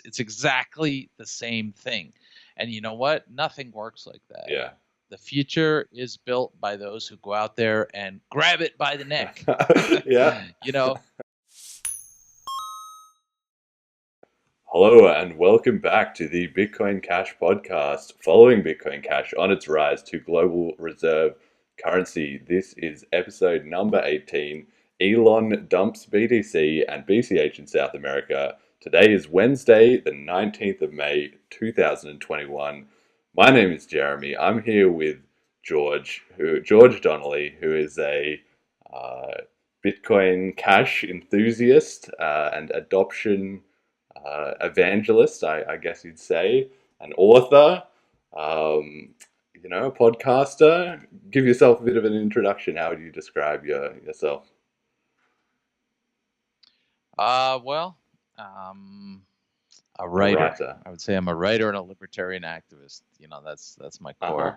It's exactly the same thing. And you know what? Nothing works like that. Yeah. The future is built by those who go out there and grab it by the neck. Yeah. You know, Hello and welcome back to the Bitcoin Cash podcast. Following Bitcoin Cash on its rise to global reserve currency, this is episode number 18. Elon dumps BTC and BCH in South America. Today is Wednesday, the 19th of May, 2021. My name is Jeremy. I'm here with George Donnelly, who is a uh, Bitcoin Cash enthusiast and adoption evangelist, I guess you'd say, an author, um, a podcaster. Give yourself a bit of an introduction. How would you describe yourself? well, um, a A writer. writer. I would say I'm a writer and a libertarian activist. That's my Uh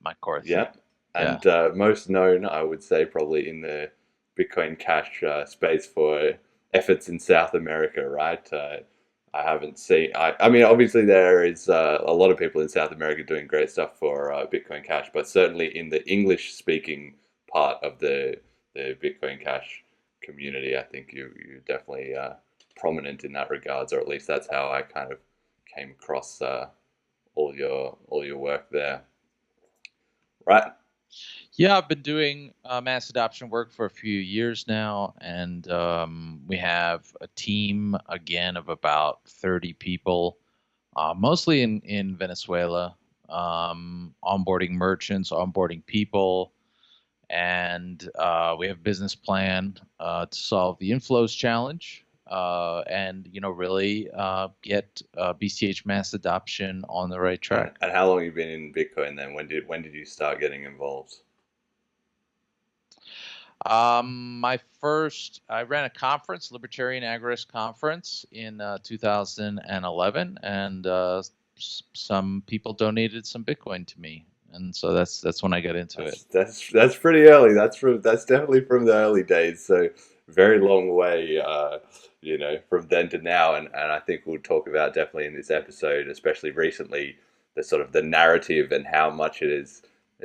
huh. core thing. Yeah. Yeah. And most known, I would say, probably in the Bitcoin Cash space for efforts in South America, right? I haven't seen. I mean, obviously there is a lot of people in South America doing great stuff for Bitcoin Cash, but certainly in the English-speaking part of the Bitcoin Cash community, I think you definitely prominent in that regards, or at least that's how I kind of came across all your work there, right? Yeah, I've been doing mass adoption work for a few years now, and we have a team again of about 30 people, mostly in Venezuela, onboarding merchants, onboarding people, and we have a business plan to solve the inflows challenge, and really get BCH mass adoption on the right track. And how long have you been in Bitcoin then? When did you start getting involved? I ran a conference, Libertarian Agorist Conference, in 2011, and some people donated some Bitcoin to me, and so that's when I got into it. That's pretty early. That's definitely from the early days. So very long way, from then to now. And I think we'll talk about definitely in this episode, especially recently, the sort of the narrative and how much it has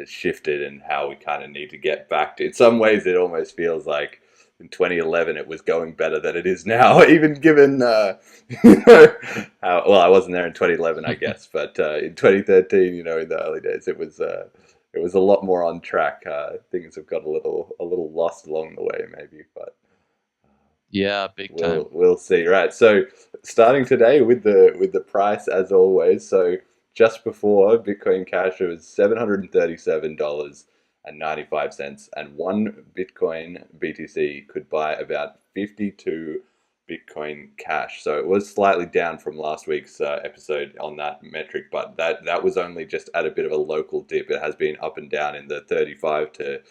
shifted and how we kind of need to get back to. In some ways, it almost feels like in 2011 it was going better than it is now, even given how well I wasn't there in 2011, I guess, but in 2013, in the early days, it was a lot more on track. Things have got a little lost along the way, maybe, but Yeah, big time. we'll see. Right. So starting today with the price as always. So just before Bitcoin Cash, it was $737.95, and one Bitcoin BTC could buy about 52 Bitcoin Cash. So it was slightly down from last week's episode on that metric, but that was only just at a bit of a local dip. It has been up and down in the 35 to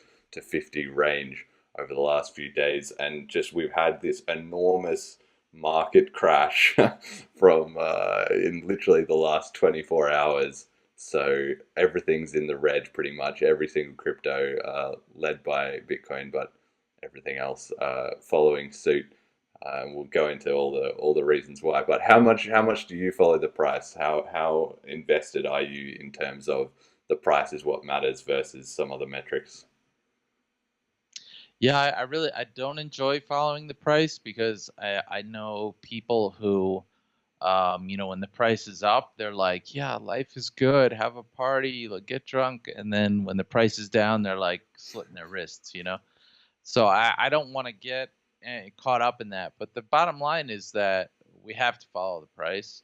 50 range over the last few days, and just we've had this enormous market crash from in literally the last 24 hours. So everything's in the red pretty much. Every single crypto, led by Bitcoin, but everything else following suit. We'll go into all the reasons why. But how much do you follow the price? How invested are you in terms of the price is what matters versus some other metrics? Yeah, I don't enjoy following the price because I know people who, when the price is up, they're like, yeah, life is good, have a party, like, get drunk, and then when the price is down, they're like slitting their wrists. So I don't want to get caught up in that. But the bottom line is that we have to follow the price.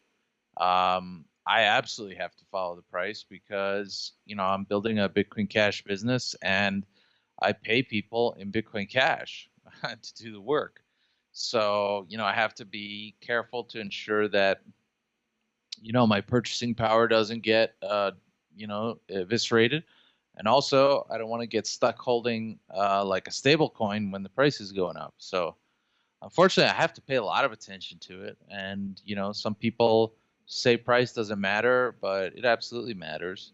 I absolutely have to follow the price because, I'm building a Bitcoin Cash business and I pay people in Bitcoin Cash to do the work. So, I have to be careful to ensure that, my purchasing power doesn't get, eviscerated. And also, I don't want to get stuck holding like a stable coin when the price is going up. So, unfortunately, I have to pay a lot of attention to it. And, some people say price doesn't matter, but it absolutely matters.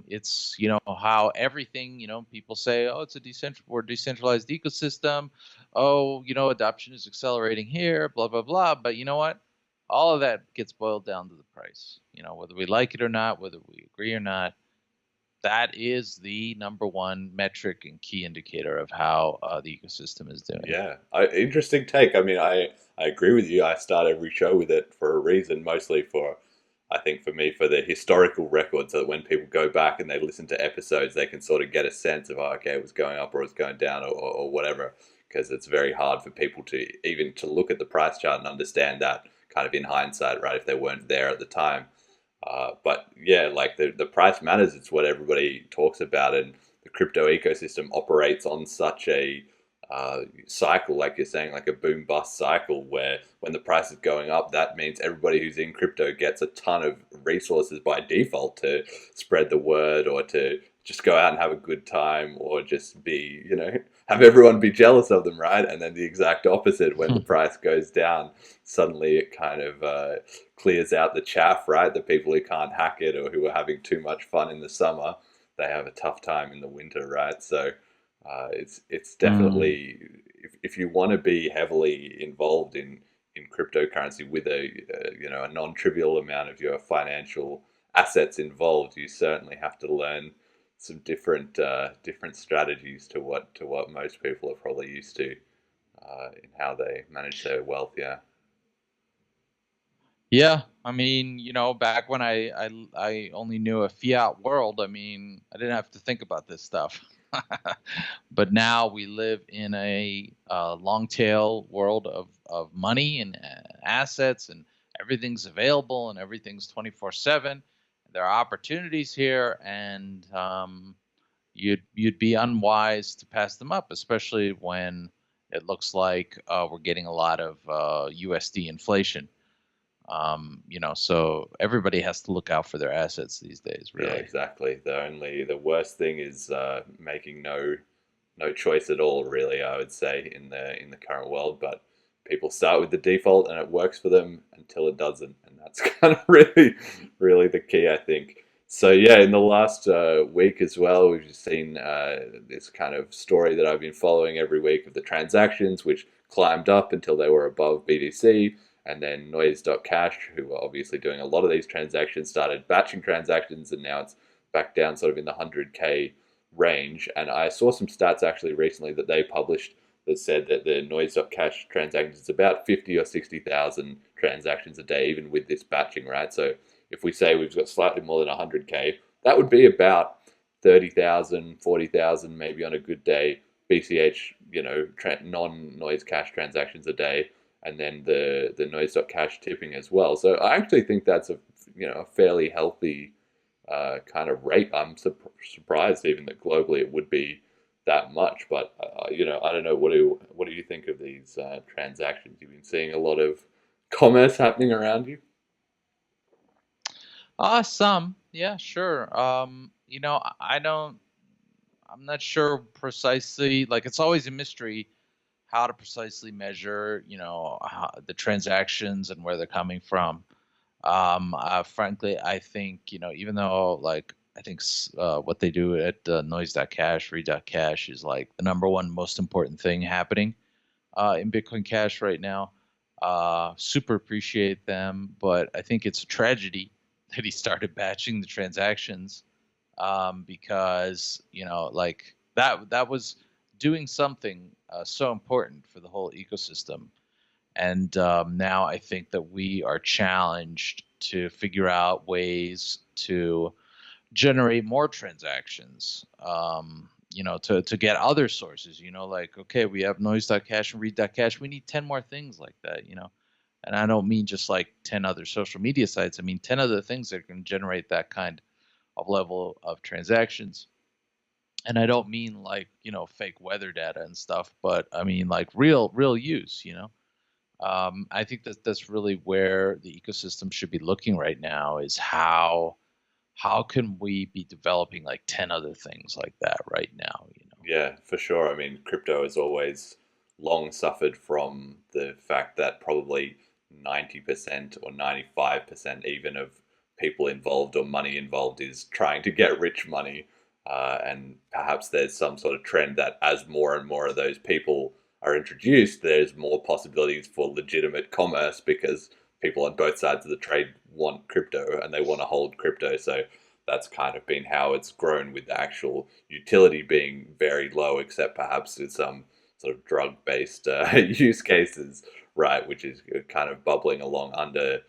It's, how everything, people say, oh, it's a decentralized ecosystem. Oh, adoption is accelerating here, blah, blah, blah. But you know what? all of that gets boiled down to the price. Whether we like it or not, whether we agree or not, that is the number one metric and key indicator of how the ecosystem is doing. Yeah, interesting take. I mean, I agree with you. I start every show with it for a reason, mostly for, I think for me, for the historical record, so that when people go back and they listen to episodes, they can sort of get a sense of, oh, okay, it was going up or it was going down or whatever, because it's very hard for people to even to look at the price chart and understand that kind of in hindsight, right, if they weren't there at the time. But yeah, like the price matters. It's what everybody talks about, and the crypto ecosystem operates on such a cycle, like you're saying, like a boom bust cycle, where when the price is going up, that means everybody who's in crypto gets a ton of resources by default to spread the word or to just go out and have a good time or just be, have everyone be jealous of them, right? And then the exact opposite, when the price goes down, suddenly it kind of clears out the chaff, right? The people who can't hack it or who are having too much fun in the summer, they have a tough time in the winter, right? So it's Mm. definitely, if you want to be heavily involved in cryptocurrency with a non-trivial amount of your financial assets involved, you certainly have to learn some different strategies to what most people are probably used to in how they manage their wealth. Yeah. Yeah, I mean, back when I only knew a fiat world, I mean, I didn't have to think about this stuff. But now we live in a long tail world of money and assets, and everything's available and everything's 24/7. There are opportunities here, and you'd be unwise to pass them up, especially when it looks like we're getting a lot of USD inflation. So everybody has to look out for their assets these days, Yeah, really. exactly. The worst thing is making no choice at all, really, I would say, in the current world. But people start with the default and it works for them until it doesn't, and that's kind of really the key, I think. So yeah, in the last week as well, we've just seen this kind of story that I've been following every week of the transactions, which climbed up until they were above BTC. And then Noise.cash, who were obviously doing a lot of these transactions, started batching transactions, and now it's back down sort of in the 100K range. And I saw some stats actually recently that they published that said that the Noise.cash transactions is about 50 or 60,000 transactions a day, even with this batching, right? So if we say we've got slightly more than 100K, that would be about 30,000, 40,000 maybe on a good day, BCH, non-noise cash transactions a day, and then the noise.cash tipping as well. So I actually think that's a fairly healthy kind of rate. I'm surprised even that globally it would be that much. But I don't know. What do you think of these transactions? You've been seeing a lot of commerce happening around you. Some, yeah, sure. I don't. I'm not sure precisely. Like, it's always a mystery how to precisely measure, the transactions and where they're coming from. Frankly, I think, even though, like, I think what they do at noise.cash, read.cash is like the number one most important thing happening in Bitcoin Cash right now. Super appreciate them, but I think it's a tragedy that he started batching the transactions, because like that was doing something so important for the whole ecosystem. And now I think that we are challenged to figure out ways to generate more transactions, to get other sources, like, okay, we have noise.cash and read.cash. We need 10 more things like that. And I don't mean just like 10 other social media sites. I mean 10 other things that can generate that kind of level of transactions. And I don't mean like, fake weather data and stuff, but I mean like real use. I think that that's really where the ecosystem should be looking right now, is how can we be developing like 10 other things like that right now? Yeah, for sure. I mean, crypto has always long suffered from the fact that probably 90% or 95% even of people involved or money involved is trying to get rich money. And perhaps there's some sort of trend that as more and more of those people are introduced, there's more possibilities for legitimate commerce because people on both sides of the trade want crypto and they want to hold crypto. So that's kind of been how it's grown, with the actual utility being very low, except perhaps with some sort of drug-based use cases, right, which is kind of bubbling along under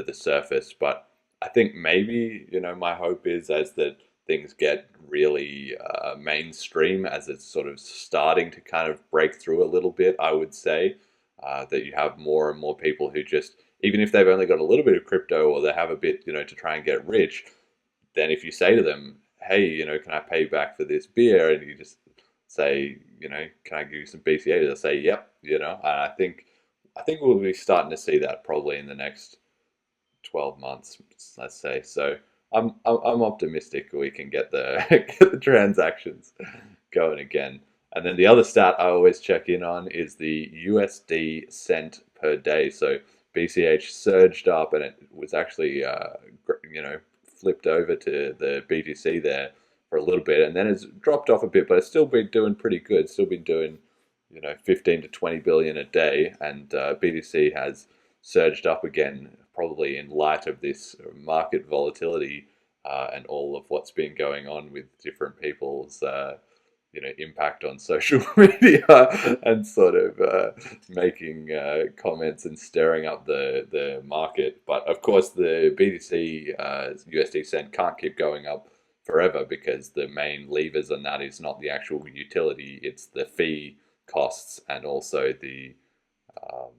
the surface. But I think maybe, my hope is, as that things get really mainstream, as it's sort of starting to kind of break through a little bit, I would say, that you have more and more people who just, even if they've only got a little bit of crypto, or they have a bit, to try and get rich, then if you say to them, hey, can I pay back for this beer? And you just say, can I give you some BCH? They'll say, yep, and I think we'll be starting to see that probably in the next 12 months, let's say. So I'm optimistic we can get the get the transactions going again. And then the other stat I always check in on is the USD cent per day. So BCH surged up, and it was actually flipped over to the BTC there for a little bit, and then it's dropped off a bit, but it's still been doing pretty good. Still been doing 15 to 20 billion a day, and BTC has surged up again, probably in light of this market volatility and all of what's been going on with different people's impact on social media, and sort of making comments and stirring up the market. But of course, the BTC USD cent can't keep going up forever, because the main levers on that is not the actual utility, it's the fee costs and also um,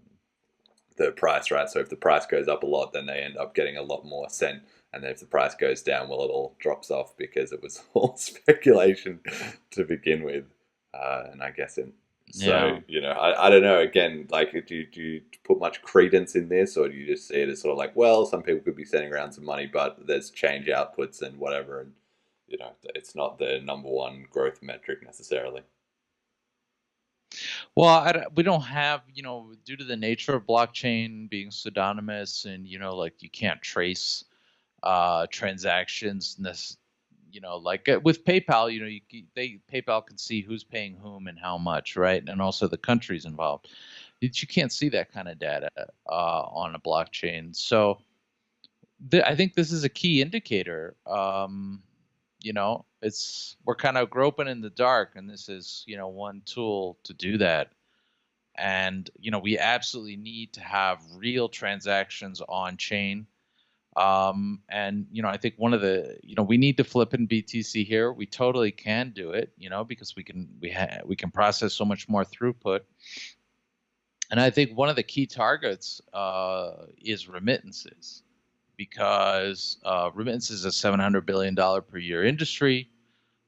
the price, right? So if the price goes up a lot, then they end up getting a lot more cent. And then if the price goes down, well, it all drops off because it was all speculation to begin with. And I guess Yeah. I don't know. Again, like, do you put much credence in this, or do you just see it as sort of like, well, some people could be sending around some money, but there's change outputs and whatever, and it's not the number one growth metric necessarily. Well, we don't have, due to the nature of blockchain being pseudonymous, and, like, you can't trace transactions, like with PayPal, PayPal can see who's paying whom and how much, right? And also the countries involved. You can't see that kind of data on a blockchain. So I think this is a key indicator. We're kind of groping in the dark, and this is, one tool to do that. And, we absolutely need to have real transactions on chain. And, I think one of the, we need to flip in BTC here. We totally can do it, because we can process so much more throughput. And I think one of the key targets is remittances, because remittances is a $700 billion per year industry.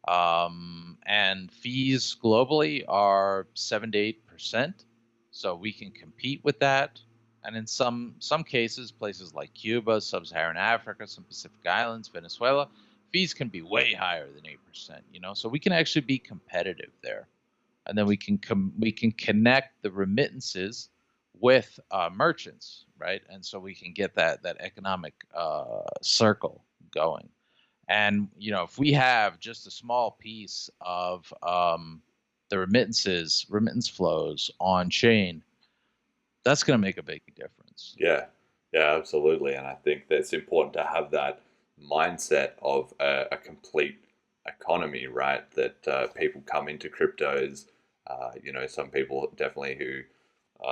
And fees globally are 7 to 8%. So we can compete with that. And in some cases, places like Cuba, Sub-Saharan Africa, some Pacific Islands, Venezuela, fees can be way higher than 8%, so we can actually be competitive there. And then we can connect the remittances with merchants, right? And so we can get that economic circle going. And, if we have just a small piece of the remittance flows on chain, that's going to make a big difference. Yeah, yeah, absolutely. And I think that it's important to have that mindset of a complete economy, right? That people come into cryptos. Some people definitely who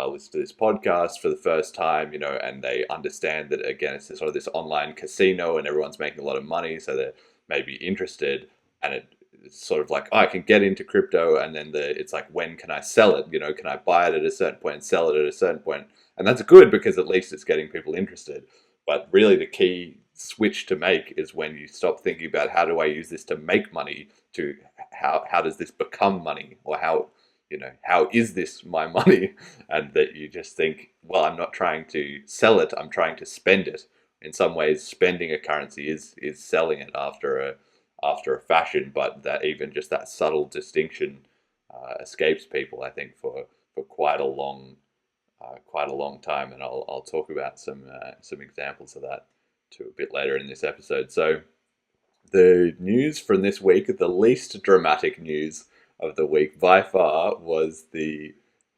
listen to this podcast for the first time, and they understand that, again, it's sort of this online casino and everyone's making a lot of money, so they're maybe interested, and it's sort of like, oh, I can get into crypto, and then it's like, when can I sell it? Can I buy it at a certain point and sell it at a certain point? And that's good, because at least it's getting people interested. But really the key switch to make is when you stop thinking about, how do I use this to make money, to how does this become money, or how is this my money? And that you just think, well, I'm not trying to sell it, I'm trying to spend it. In some ways, spending a currency is selling it after a fashion, but that even just that subtle distinction escapes people, I think, for quite a long time. And I'll talk about some examples of that too a bit later in this episode. So the news from this week, the least dramatic news of the week by far, was the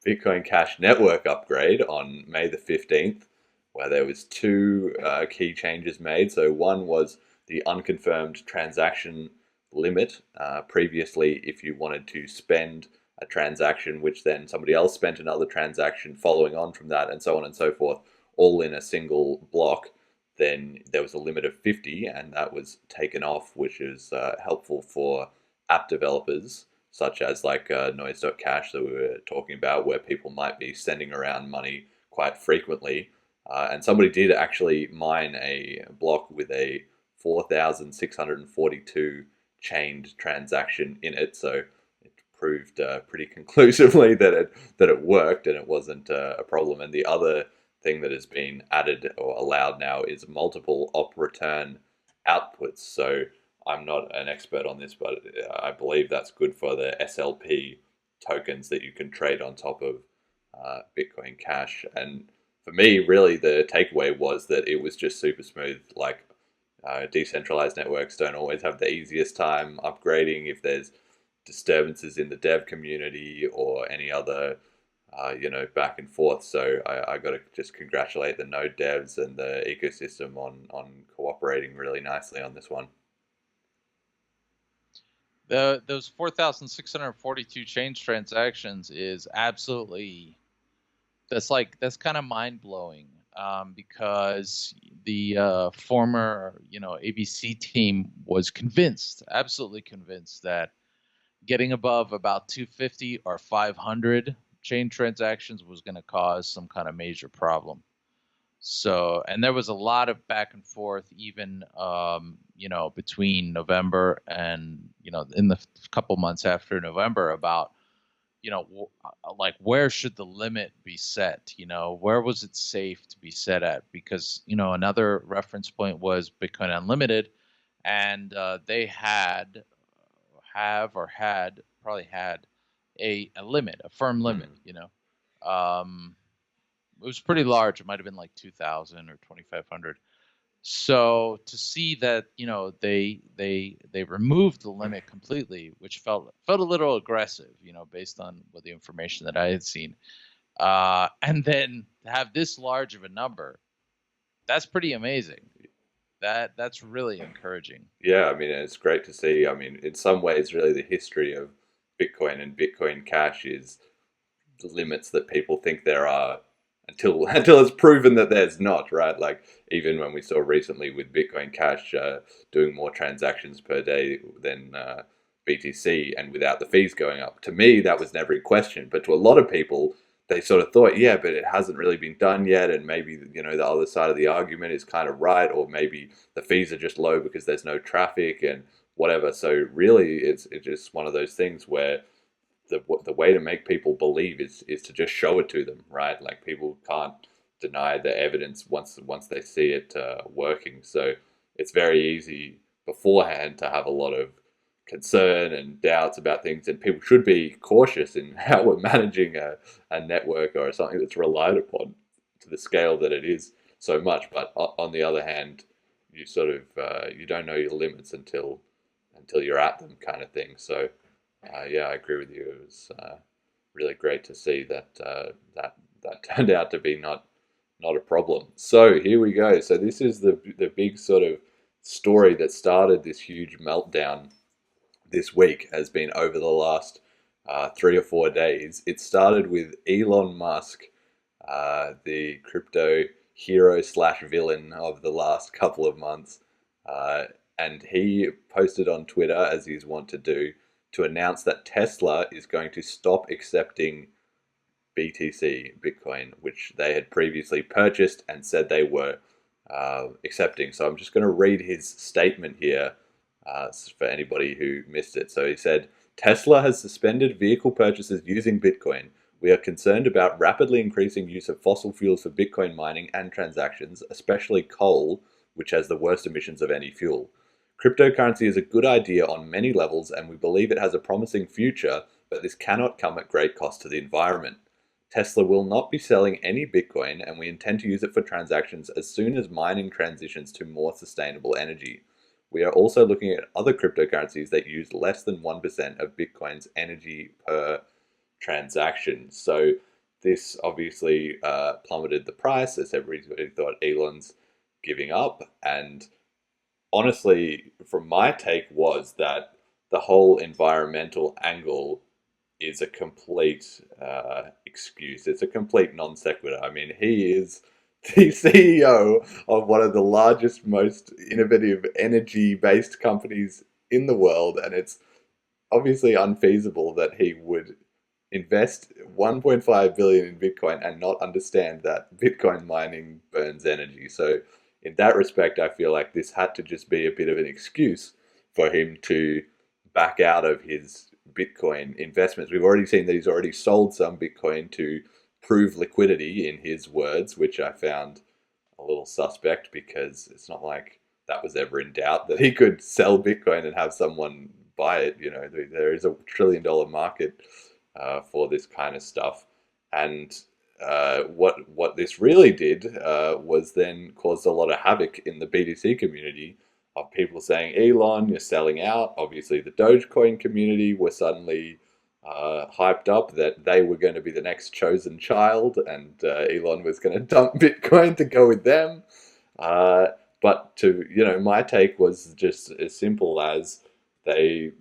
Bitcoin Cash network upgrade on May the 15th. where there was two key changes made. So one was the unconfirmed transaction limit. Previously, if you wanted to spend a transaction, which then somebody else spent another transaction following on from that, and so on and so forth, all in a single block, then there was a limit of 50, and that was taken off, which is helpful for app developers, such as like Noise.cash that we were talking about, where people might be sending around money quite frequently. And somebody did actually mine a block with a 4,642 chained transaction in it, so it proved pretty conclusively that it worked and it wasn't a problem. And the other thing that has been added or allowed now is multiple op return outputs. So I'm not an expert on this, but I believe that's good for the SLP tokens that you can trade on top of Bitcoin Cash. And for me, really, the takeaway was that it was just super smooth. Like decentralized networks don't always have the easiest time upgrading if there's disturbances in the dev community or any other back and forth. So I got to just congratulate the node devs and the ecosystem on cooperating really nicely on this one. Those 4,642 change transactions is absolutely, that's kind of mind blowing, because the former ABC team was absolutely convinced that getting above about 250 or 500 chain transactions was going to cause some kind of major problem. So, and there was a lot of back and forth, even between November and in the couple months after November, about like where should the limit be set? Where was it safe to be set at? Because another reference point was Bitcoin Unlimited, and they probably had a limit, a firm limit. It was pretty large. It might have been like 2,000 or 2,500. So to see that they removed the limit completely, which felt a little aggressive, based on what the information that I had seen, and then to have this large of a number, that's pretty amazing. That's really encouraging. Yeah, I mean, it's great to see. I mean, in some ways, really, the history of Bitcoin and Bitcoin Cash is the limits that people think there are until until it's proven that there's not, right? Like even when we saw recently with Bitcoin Cash doing more transactions per day than BTC, and without the fees going up. To me, that was never a question, but to a lot of people, they sort of thought, yeah, but it hasn't really been done yet, and maybe the other side of the argument is kind of right, or maybe the fees are just low because there's no traffic and whatever. So really, it's just one of those things where the way to make people believe is to just show it to them, right? Like people can't deny the evidence once they see it working. So it's very easy beforehand to have a lot of concern and doubts about things, and people should be cautious in how we're managing a network or something that's relied upon to the scale that it is so much. But on the other hand, you sort of you don't know your limits until you're at them, kind of thing. So yeah, I agree with you. It was really great to see that that turned out to be not a problem. So here we go. So this is the big sort of story that started this huge meltdown this week, has been over the last 3 or 4 days. It started with Elon Musk, the crypto hero slash villain of the last couple of months, and he posted on Twitter, as he's wont to do, to announce that Tesla is going to stop accepting BTC, Bitcoin, which they had previously purchased and said they were accepting. So I'm just going to read his statement here for anybody who missed it. So he said, Tesla has suspended vehicle purchases using Bitcoin. We are concerned about rapidly increasing use of fossil fuels for Bitcoin mining and transactions, especially coal, which has the worst emissions of any fuel. Cryptocurrency is a good idea on many levels, and we believe it has a promising future, but this cannot come at great cost to the environment. Tesla will not be selling any Bitcoin, and we intend to use it for transactions as soon as mining transitions to more sustainable energy. We are also looking at other cryptocurrencies that use less than 1% of Bitcoin's energy per transaction. So this obviously plummeted the price as everybody thought Elon's giving up. And honestly, from my take, was that the whole environmental angle is a complete excuse. It's a complete non sequitur. I mean, he is the CEO of one of the largest, most innovative energy based companies in the world, and it's obviously unfeasible that he would invest 1.5 billion in Bitcoin and not understand that Bitcoin mining burns energy. So in that respect, I feel like this had to just be a bit of an excuse for him to back out of his Bitcoin investments. We've already seen that he's already sold some Bitcoin to prove liquidity, in his words, which I found a little suspect because it's not like that was ever in doubt that he could sell Bitcoin and have someone buy it. You know, there is $1 trillion market for this kind of stuff, and what this really did was then caused a lot of havoc in the BTC community of people saying, Elon, you're selling out. Obviously, the Dogecoin community were suddenly hyped up that they were going to be the next chosen child, and Elon was going to dump Bitcoin to go with them. Uh, but to my take was just as simple as they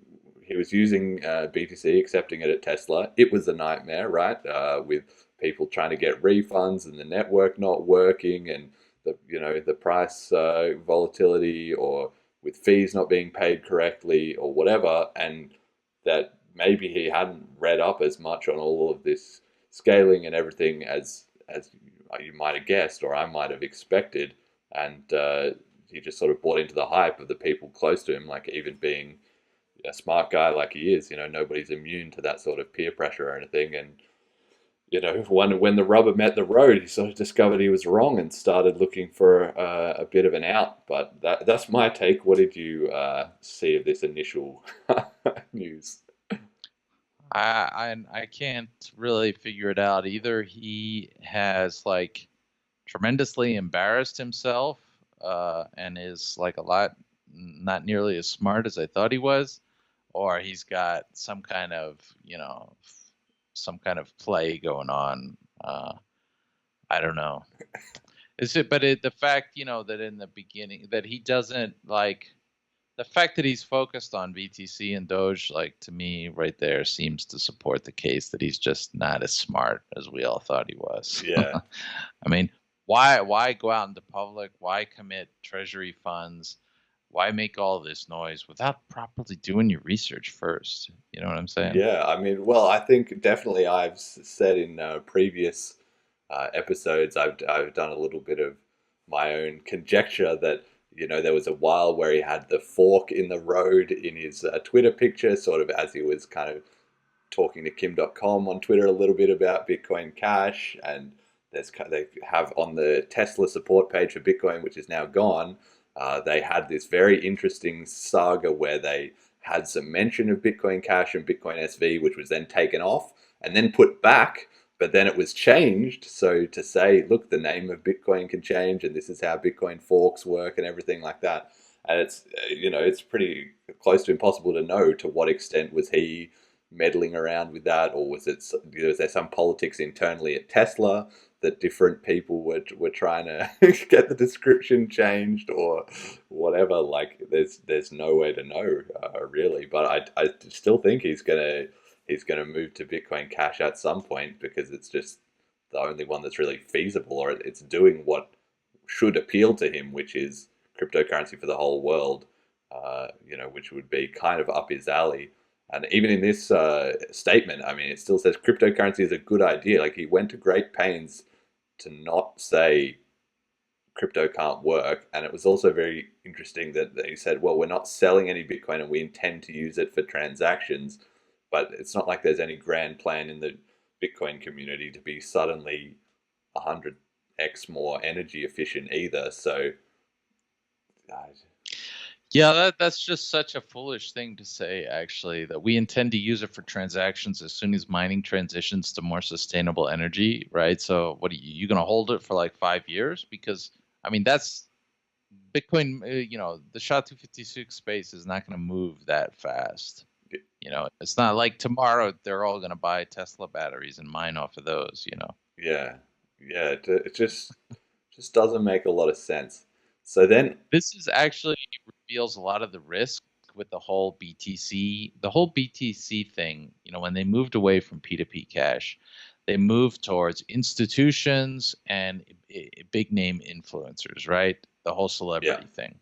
he was using BTC, accepting it at Tesla. It was a nightmare, right? With people trying to get refunds and the network not working, and the price volatility, or with fees not being paid correctly or whatever, and that maybe he hadn't read up as much on all of this scaling and everything as you might have guessed or I might have expected, and he just sort of bought into the hype of the people close to him, like even being a smart guy like he is, nobody's immune to that sort of peer pressure or anything. And when the rubber met the road, he sort of discovered he was wrong and started looking for a bit of an out. But that's my take. What did you see of this initial news? I can't really figure it out. Either he has like tremendously embarrassed himself and is like a lot not nearly as smart as I thought he was, or he's got some kind of play going on. I don't know. Is it? But the fact that in the beginning that he doesn't like the fact that he's focused on BTC and Doge, like to me, right there seems to support the case that he's just not as smart as we all thought he was. Yeah. I mean, why go out into public? Why commit treasury funds? Why make all this noise without properly doing your research first? You know what I'm saying? Yeah, I mean, well, I think definitely I've said in previous episodes, I've done a little bit of my own conjecture that there was a while where he had the fork in the road in his Twitter picture, sort of as he was kind of talking to Kim.com on Twitter a little bit about Bitcoin Cash, and they have on the Tesla support page for Bitcoin, which is now gone. They had this very interesting saga where they had some mention of Bitcoin Cash and Bitcoin SV, which was then taken off and then put back, but then it was changed. So to say, look, the name of Bitcoin can change, and this is how Bitcoin forks work and everything like that. And it's pretty close to impossible to know to what extent was he meddling around with that, or was there some politics internally at Tesla that different people were trying to get the description changed or whatever. Like there's no way to know really, but I still think he's gonna move to Bitcoin Cash at some point, because it's just the only one that's really feasible, or it's doing what should appeal to him, which is cryptocurrency for the whole world. Which would be kind of up his alley. And even in this statement, I mean, it still says cryptocurrency is a good idea. Like, he went to great pains to not say crypto can't work. And it was also very interesting that he said, well, we're not selling any Bitcoin and we intend to use it for transactions. But it's not like there's any grand plan in the Bitcoin community to be suddenly 100x more energy efficient either. So, Yeah, that's just such a foolish thing to say, actually, that we intend to use it for transactions as soon as mining transitions to more sustainable energy, right? So what are you going to hold it for like 5 years? Because, I mean, that's Bitcoin, the SHA-256 space is not going to move that fast. It's not like tomorrow they're all going to buy Tesla batteries and mine off of those. Yeah, yeah. It just doesn't make a lot of sense. So then, This is actually reveals a lot of the risk with the whole BTC, thing. When they moved away from P2P cash, they moved towards institutions and big name influencers, right? The whole yeah, celebrity thing.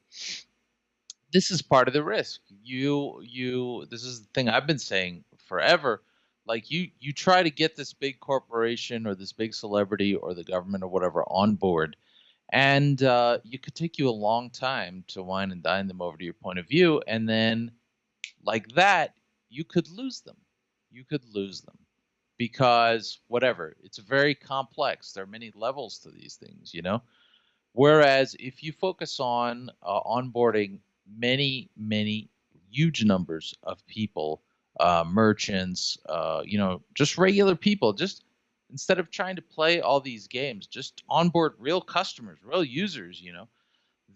This is part of the risk. This is the thing I've been saying forever. Like you try to get this big corporation or this big celebrity or the government or whatever on board, and you could take you a long time to wine and dine them over to your point of view, and then like that, you could lose them. You could lose them because whatever, it's very complex. There are many levels to these things. Whereas if you focus on onboarding many, many huge numbers of people, merchants, just regular people, just instead of trying to play all these games, just onboard real customers, real users,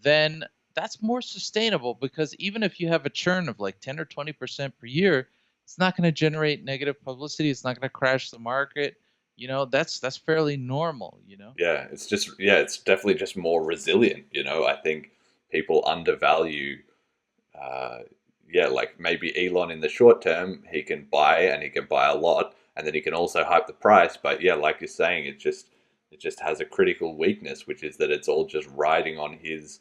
then that's more sustainable because even if you have a churn of like 10 or 20% per year, it's not going to generate negative publicity. It's not going to crash the market. That's fairly normal. yeah. It's definitely just more resilient. I think people undervalue. Uh, yeah, like maybe Elon in the short term, he can buy and he can buy a lot, and then he can also hype the price. But yeah, like you're saying, it just has a critical weakness, which is that it's all just riding on his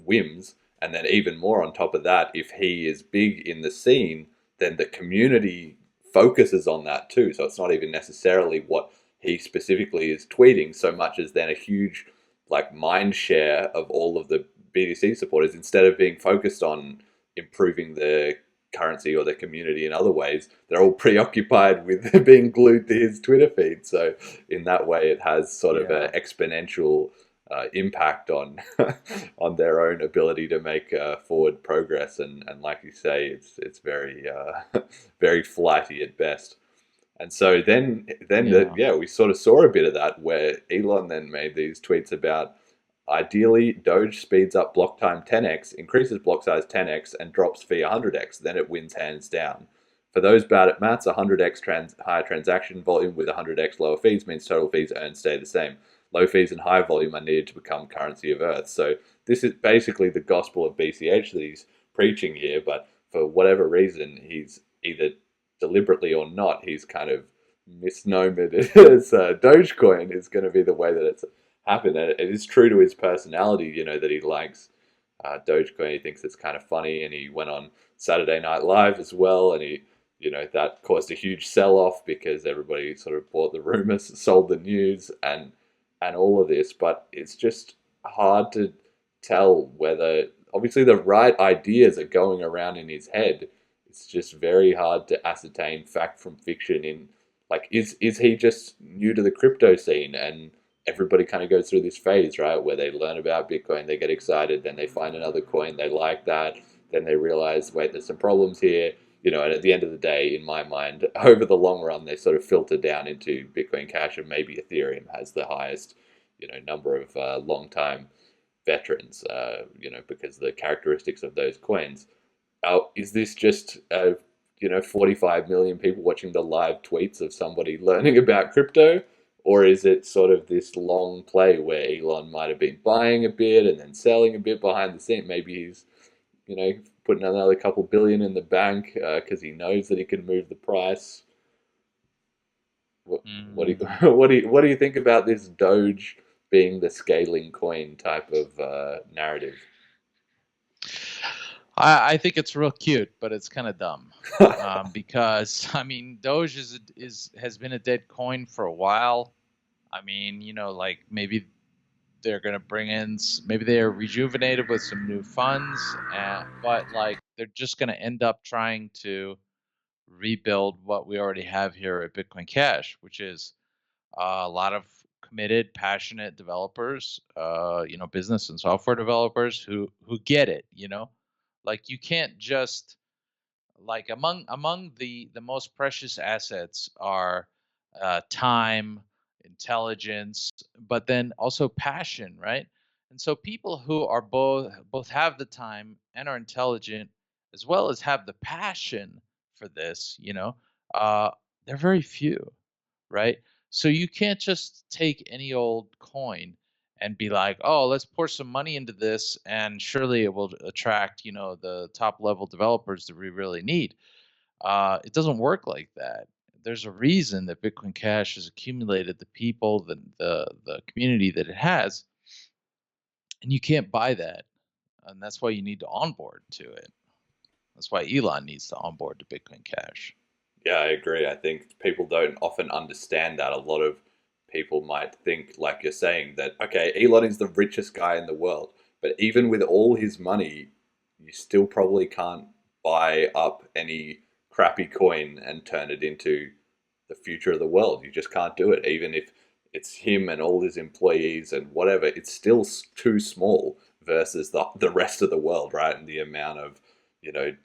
whims. And then even more on top of that, if he is big in the scene, then the community focuses on that too. So it's not even necessarily what he specifically is tweeting so much as then a huge like mind share of all of the BTC supporters, instead of being focused on improving the currency or the community in other ways, they're all preoccupied with being glued to his Twitter feed. So in that way, it has sort of an Yeah. exponential impact on on their own ability to make forward progress. And like you say, it's very very flighty at best. And so Yeah. yeah, we sort of saw a bit of that where Elon then made these tweets about ideally Doge speeds up block time 10x, increases block size 10x, and drops fee 100x. Then it wins hands down. For those bad at maths, 100x higher transaction volume with 100x lower fees means total fees earned stay the same. Low fees and high volume are needed to become currency of Earth. So this is basically the gospel of BCH that he's preaching here, but for whatever reason, he's either deliberately or not, he's kind of misnomered it as Dogecoin is going to be the way that it's happened. And it is true to his personality, that he likes Dogecoin. He thinks it's kind of funny, and he went on Saturday Night Live as well, and that caused a huge sell-off because everybody sort of bought the rumors, sold the news, and all of this. But it's just hard to tell whether, obviously, the right ideas are going around in his head. It's just very hard to ascertain fact from fiction. In like, is he just new to the crypto scene, and everybody kind of goes through this phase, right, where they learn about Bitcoin, they get excited, then they find another coin, they like that, then they realize, wait, there's some problems here, and at the end of the day, in my mind, over the long run, they sort of filter down into Bitcoin Cash, and maybe Ethereum has the highest, number of long time veterans, because of the characteristics of those coins. Is this just 45 million people watching the live tweets of somebody learning about crypto? Or is it sort of this long play where Elon might have been buying a bit and then selling a bit behind the scene? Maybe he's, putting another couple billion in the bank because he knows that he can move the price. What do you, Mm. what do you think about this Doge being the scaling coin type of narrative? I think it's real cute, but it's kind of dumb. Because I mean, Doge has been a dead coin for a while. I mean, like maybe they're gonna bring in, maybe they're rejuvenated with some new funds, but like they're just gonna end up trying to rebuild what we already have here at Bitcoin Cash, which is a lot of committed, passionate developers, business and software developers who get it. Like you can't just like among the most precious assets are time, intelligence, but then also passion, right? And so people who are both have the time and are intelligent, as well as have the passion for this, uh, they're very few, right? So you can't just take any old coin and be like, oh, let's pour some money into this and surely it will attract, the top level developers that we really need. It doesn't work like that. There's a reason that Bitcoin Cash has accumulated the people, the community that it has, and you can't buy that. And that's why you need to onboard to it. That's why Elon needs to onboard to Bitcoin Cash. Yeah, I agree. I think people don't often understand that. A lot of people might think, like you're saying, that, okay, Elon is the richest guy in the world, but even with all his money, you still probably can't buy up any crappy coin and turn it into the future of the world. You just can't do it. Even if it's him and all his employees and whatever, it's still too small versus the rest of the world, right? And the amount of,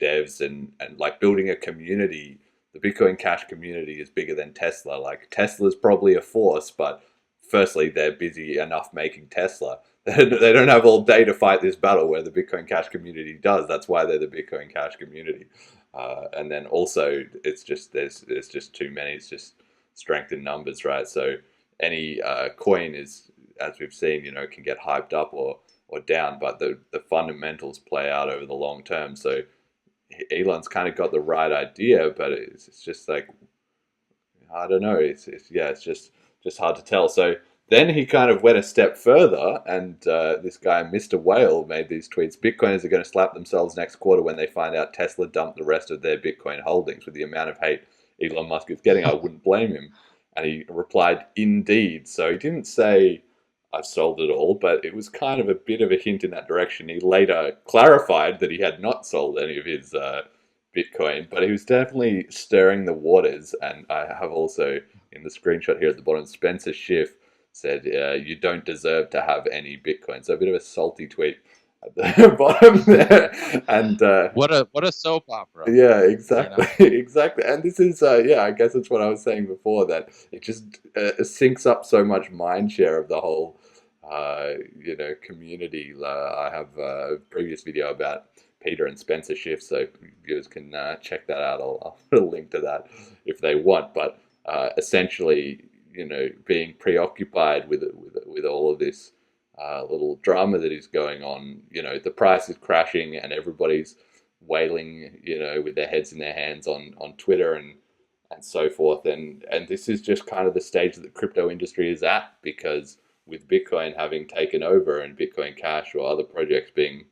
devs and like building a community. The Bitcoin Cash community is bigger than Tesla. Like Tesla's probably a force, but firstly, they're busy enough making Tesla. They don't have all day to fight this battle where the Bitcoin Cash community does. That's why they're the Bitcoin Cash community. And then also, it's just there's just too many. It's just strength in numbers, right? So any coin is, as we've seen, can get hyped up or down, but the fundamentals play out over the long term. So Elon's kind of got the right idea, but it's just like, I don't know. It's just hard to tell. So then he kind of went a step further, and this guy, Mr. Whale, made these tweets. Bitcoiners are going to slap themselves next quarter when they find out Tesla dumped the rest of their Bitcoin holdings. With the amount of hate Elon Musk is getting, I wouldn't blame him. And he replied, indeed. So he didn't say, I've sold it all, but it was kind of a bit of a hint in that direction. He later clarified that he had not sold any of his Bitcoin, but he was definitely stirring the waters. And I have also, in the screenshot here at the bottom, Spencer Schiff said, you don't deserve to have any Bitcoin. So a bit of a salty tweet at the bottom there. And What a soap opera. yeah, You exactly, know? exactly. And this is, yeah, I guess it's what I was saying before, that it just sinks up so much mind share of the whole, community. I have a previous video about Peter and Spencer Schiff, so viewers can check that out. I'll put a link to that if they want. But essentially, being preoccupied with all of this little drama that is going on, the price is crashing and everybody's wailing, with their heads in their hands on Twitter and so forth. And this is just kind of the stage that the crypto industry is at, because with Bitcoin having taken over and Bitcoin Cash or other projects being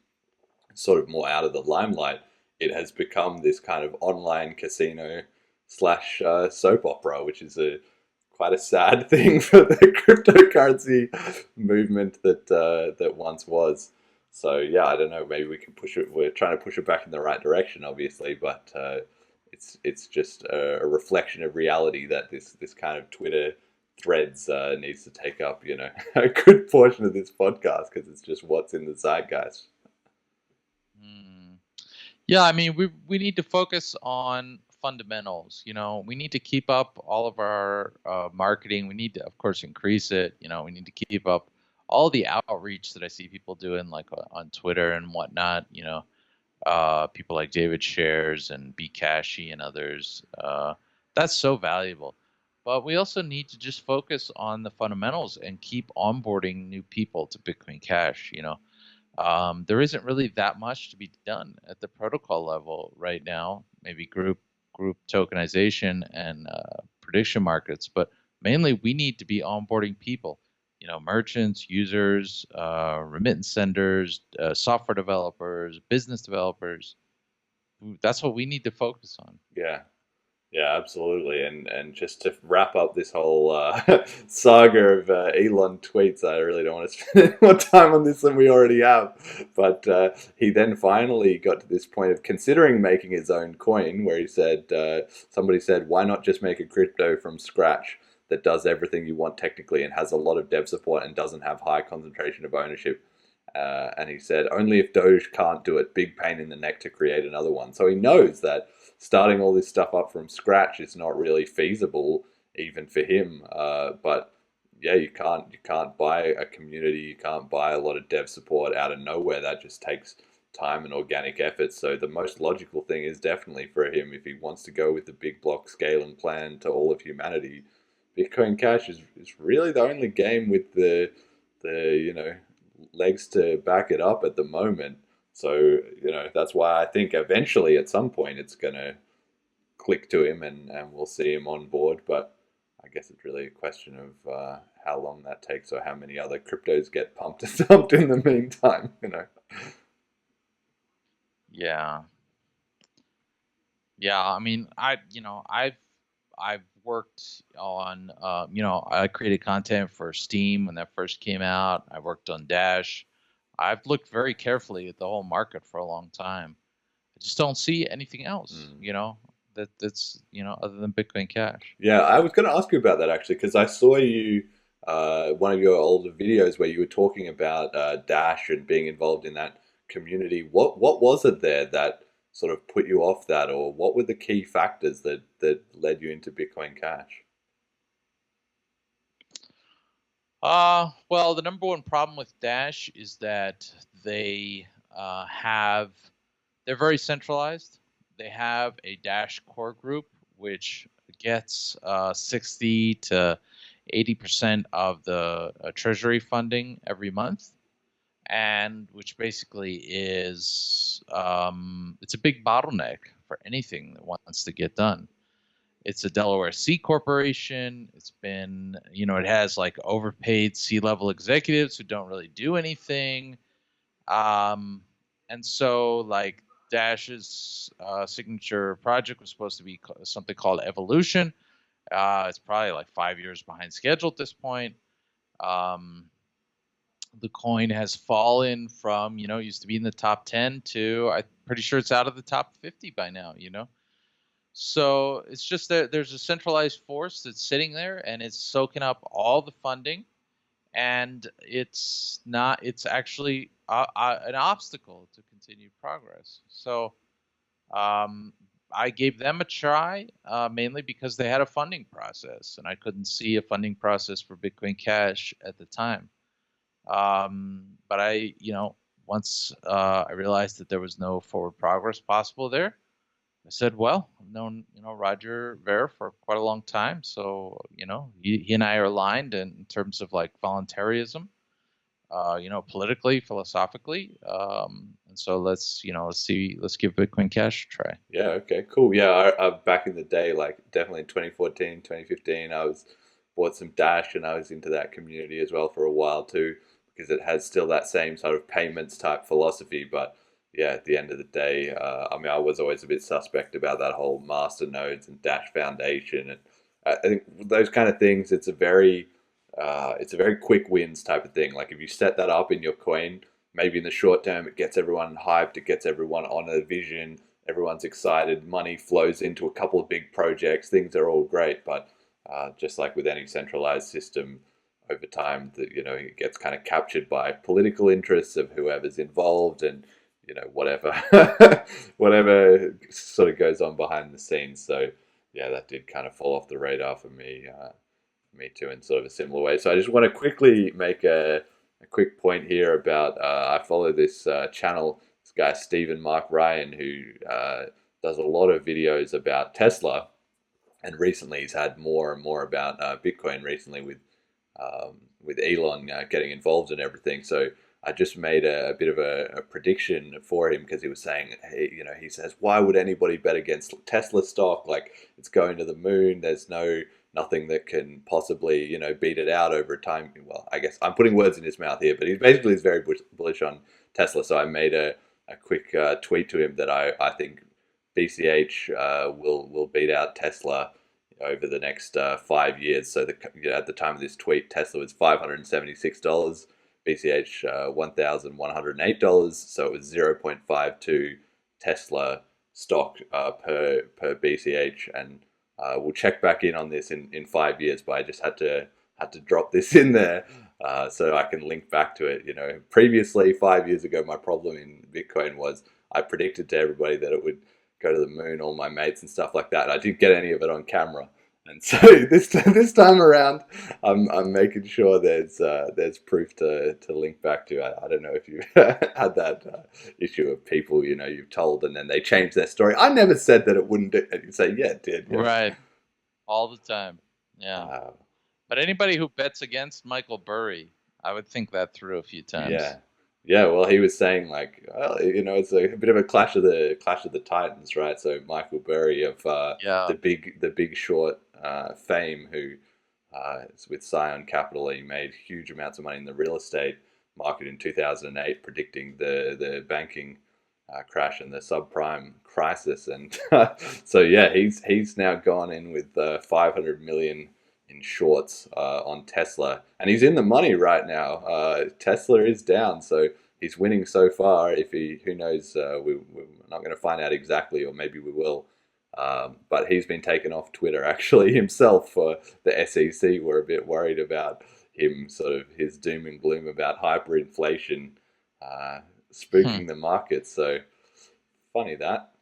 sort of more out of the limelight, it has become this kind of online casino slash soap opera, which is a quite a sad thing for the cryptocurrency movement that once was. So yeah, I don't know. Maybe we can push it. We're trying to push it back in the right direction, obviously, but it's just a reflection of reality that this kind of Twitter threads needs to take up, a good portion of this podcast, because it's just what's in the zeitgeist. Mm. Yeah, I mean, we need to focus on fundamentals. We need to keep up all of our marketing. We need to, of course, increase it. We need to keep up all the outreach that I see people doing, like on Twitter and whatnot. People like David Shares and B Cashy and others. That's so valuable. But we also need to just focus on the fundamentals and keep onboarding new people to Bitcoin Cash. There isn't really that much to be done at the protocol level right now. Maybe group tokenization and prediction markets, but mainly we need to be onboarding people. Merchants, users, remittance senders, software developers, business developers. That's what we need to focus on. Yeah. Yeah, absolutely. And just to wrap up this whole saga of Elon tweets, I really don't want to spend more time on this than we already have. But he then finally got to this point of considering making his own coin, where he said, somebody said, why not just make a crypto from scratch that does everything you want technically and has a lot of dev support and doesn't have high concentration of ownership? And he said, only if Doge can't do it, big pain in the neck to create another one. So he knows that starting all this stuff up from scratch is not really feasible, even for him. But yeah, you can't buy a community, you can't buy a lot of dev support out of nowhere. That just takes time and organic effort. So the most logical thing is definitely for him, if he wants to go with the big block scale and plan to all of humanity, Bitcoin Cash is really the only game with the legs to back it up at the moment. So that's why I think eventually at some point it's gonna click to him, and we'll see him on board. But I guess it's really a question of how long that takes, or how many other cryptos get pumped and dumped in the meantime. Yeah. Yeah, I mean, I've worked on, I created content for Steam when that first came out. I worked on Dash. I've looked very carefully at the whole market for a long time. I just don't see anything else, Mm. that's, other than Bitcoin Cash. Yeah, I was going to ask you about that actually, because I saw you one of your older videos where you were talking about Dash and being involved in that community. What was it there that sort of put you off that, or what were the key factors that led you into Bitcoin Cash? Well, the number one problem with Dash is that have they're very centralized. They have a Dash core group which gets 60 to 80% of the treasury funding every month, and which basically is it's a big bottleneck for anything that wants to get done. It's a Delaware C corporation. It's been, it has like overpaid C-level executives who don't really do anything. Um, and so, like, Dash's signature project was supposed to be something called Evolution. It's probably like 5 years behind schedule at this point. Um, the coin has fallen from, used to be in the top 10 to, I'm pretty sure it's out of the top 50 by now. So it's just that there's a centralized force that's sitting there and it's soaking up all the funding, and it's actually an obstacle to continued progress. So I gave them a try, mainly because they had a funding process, and I couldn't see a funding process for Bitcoin Cash at the time. But once I realized that there was no forward progress possible there, I said, well, I've known, Roger Ver for quite a long time. So, he and I are aligned in terms of like voluntarism, politically, philosophically. And so let's give Bitcoin Cash a try. Yeah, okay, cool. Yeah, back in the day, like definitely in 2014, 2015, I was bought some Dash and I was into that community as well for a while too, because it has still that same sort of payments type philosophy. But yeah, at the end of the day, I mean, I was always a bit suspect about that whole master nodes and Dash Foundation, and I think those kind of things. It's a very quick wins type of thing. Like if you set that up in your coin, maybe in the short term, it gets everyone hyped, it gets everyone on a vision, everyone's excited, money flows into a couple of big projects, things are all great. But just like with any centralized system, over time, it gets kind of captured by political interests of whoever's involved, and whatever whatever sort of goes on behind the scenes. So yeah, that did kind of fall off the radar for me too, in sort of a similar way. So I just want to quickly make a quick point here about I follow this channel, this guy Stephen Mark Ryan, who does a lot of videos about Tesla, and recently he's had more and more about Bitcoin recently with Elon getting involved and everything. So I just made a bit of a prediction for him, because he was saying, hey, he says, why would anybody bet against Tesla stock? Like, it's going to the moon. There's nothing that can possibly, beat it out over time. Well, I guess I'm putting words in his mouth here, but he basically is very bullish on Tesla. So I made a quick tweet to him that I think BCH will beat out Tesla over the next 5 years. So at the time of this tweet, Tesla was $576, BCH $1,108. So it was 0.52 Tesla stock per BCH, and we'll check back in on this in 5 years. But I just had to drop this in there so I can link back to it. Previously 5 years ago, my problem in Bitcoin was I predicted to everybody that it would go to the moon, all my mates and stuff like that. I didn't get any of it on camera. And so this time around, I'm making sure there's proof to link back to. I don't know if you had that issue of people you've told and then they change their story. I never said that it wouldn't do, and you say yeah it did. Yeah. Right. All the time. Yeah. Uh, But anybody who bets against Michael Burry, I would think that through a few times. yeah. Yeah, well, he was saying like, well, it's a bit of a clash of the Titans, right? So Michael Burry of Yeah. the Big Short fame, who is with Scion Capital. He made huge amounts of money in the real estate market in 2008, predicting the banking crash and the subprime crisis. And so yeah, he's now gone in with 500 million in shorts on Tesla, and he's in the money right now. Tesla is down, so he's winning so far. If he, who knows, we're not going to find out exactly, or maybe we will. But he's been taken off Twitter actually himself. For the SEC were a bit worried about him, sort of his doom and gloom about hyperinflation Hmm. spooking the market. So funny that.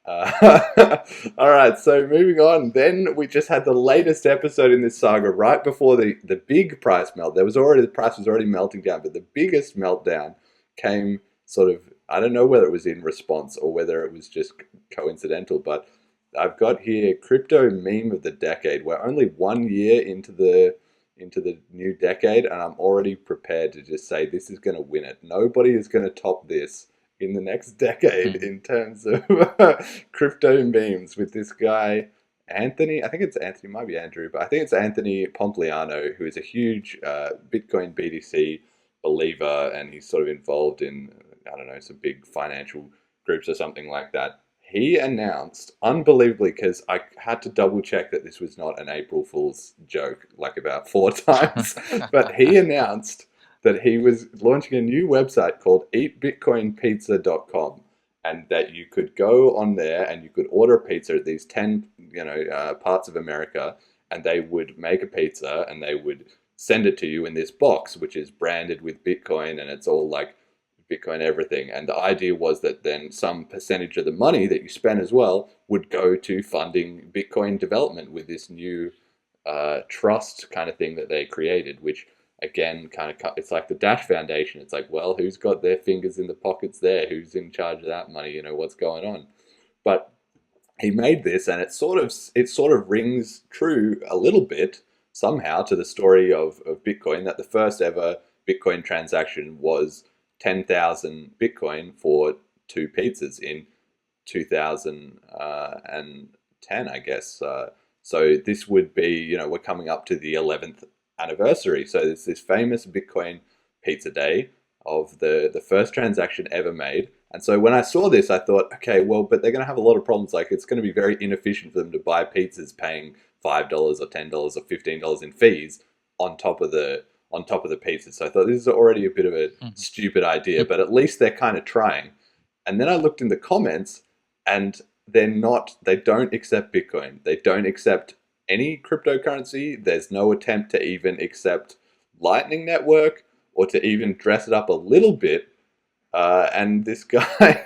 All right, so moving on. Then we just had the latest episode in this saga right before the big price melt. The price was already melting down, but the biggest meltdown came sort of, I don't know whether it was in response or whether it was just coincidental, but I've got here crypto meme of the decade. We're only 1 year into the new decade, and I'm already prepared to just say this is going to win it. Nobody is going to top this in the next decade Hmm. in terms of crypto memes with this guy Anthony. I think it's Anthony, might be Andrew, but I think it's Anthony Pompliano, who is a huge Bitcoin BTC believer, and he's sort of involved in, I don't know, some big financial groups or something like that. He announced, unbelievably, because I had to double check that this was not an April Fool's joke like about 4 times, but he announced that he was launching a new website called eatbitcoinpizza.com, and that you could go on there and you could order a pizza at these 10 parts of America, and they would make a pizza and they would send it to you in this box which is branded with Bitcoin, and it's all like Bitcoin everything. And the idea was that then some percentage of the money that you spend as well would go to funding Bitcoin development with this new trust kind of thing that they created, which again kind of it's like the Dash Foundation. It's like, well, who's got their fingers in the pockets there? Who's in charge of that money? What's going on? But he made this, and it sort of rings true a little bit somehow to the story of Bitcoin, that the first ever Bitcoin transaction was 10,000 Bitcoin for two pizzas in 2010, I guess. So this would be, we're coming up to the 11th anniversary. So there's this famous Bitcoin pizza day of the first transaction ever made. And so when I saw this, I thought, okay, well, but they're going to have a lot of problems. Like, it's going to be very inefficient for them to buy pizzas paying $5 or $10 or $15 in fees on top of the pizzas. So I thought this is already a bit of a stupid idea, but at least they're kind of trying. And then I looked in the comments, and they don't accept Bitcoin. They don't accept any cryptocurrency. There's no attempt to even accept Lightning Network or to even dress it up a little bit. And this guy,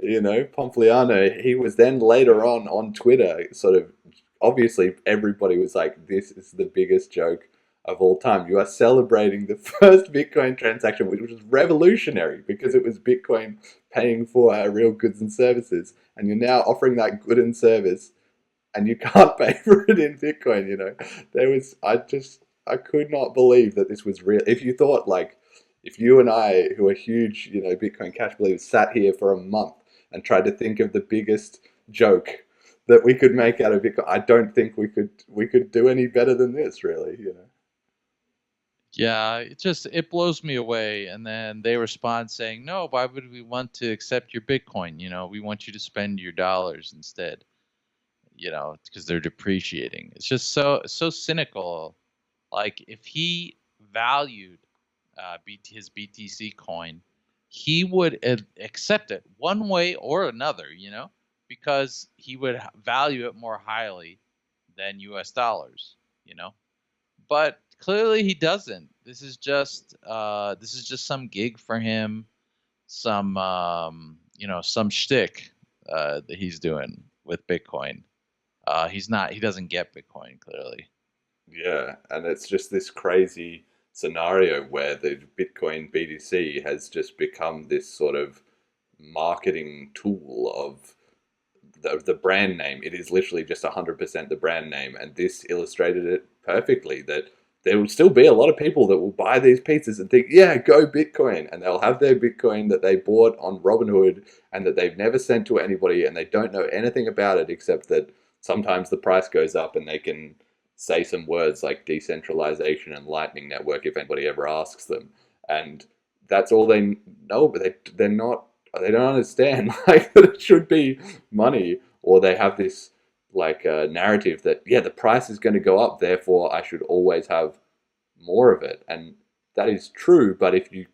Pompliano, he was then later on Twitter, sort of, obviously everybody was like, this is the biggest joke of all time. You are celebrating the first Bitcoin transaction, which was revolutionary because it was Bitcoin paying for our real goods and services. And you're now offering that good and service, and you can't pay for it in Bitcoin. I could not believe that this was real. If you thought, like, if you and I, who are huge, Bitcoin Cash believers, sat here for a month and tried to think of the biggest joke that we could make out of Bitcoin, I don't think we could do any better than this, really. Yeah, it blows me away. And then they respond saying, "No, why would we want to accept your Bitcoin? We want you to spend your dollars instead. Because they're depreciating." It's just so cynical. Like, if he valued his BTC coin, he would accept it one way or another. Because he would value it more highly than U.S. dollars. You know, but clearly he doesn't. This is just some gig for him, some shtick that he's doing with Bitcoin. he doesn't get Bitcoin clearly. Yeah, and it's just this crazy scenario where the Bitcoin BTC has just become this sort of marketing tool of the brand name. It is literally just 100% the brand name, and this illustrated it perfectly. That there will still be a lot of people that will buy these pizzas and think, "Yeah, go Bitcoin," and they'll have their Bitcoin that they bought on Robinhood and that they've never sent to anybody, and they don't know anything about it except that sometimes the price goes up and they can say some words like decentralization and Lightning Network if anybody ever asks them, and that's all they know. But they're not. They don't understand like that it should be money, or they have this like narrative that yeah, the price is going to go up, therefore I should always have more of it, and that is true. But if you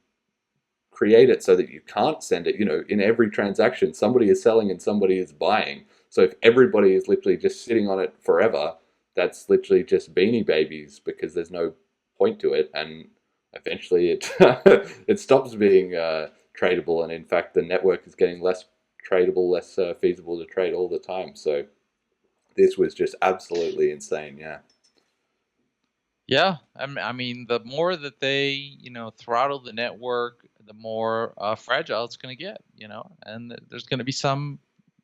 create it so that you can't send it, in every transaction somebody is selling and somebody is buying. So if everybody is literally just sitting on it forever, that's literally just beanie babies because there's no point to it, and eventually it it stops being tradable, and in fact the network is getting less tradable, less feasible to trade all the time. So this was just absolutely insane. Yeah. Yeah, I mean, the more that they, throttle the network, the more fragile it's going to get, and there's going to be some,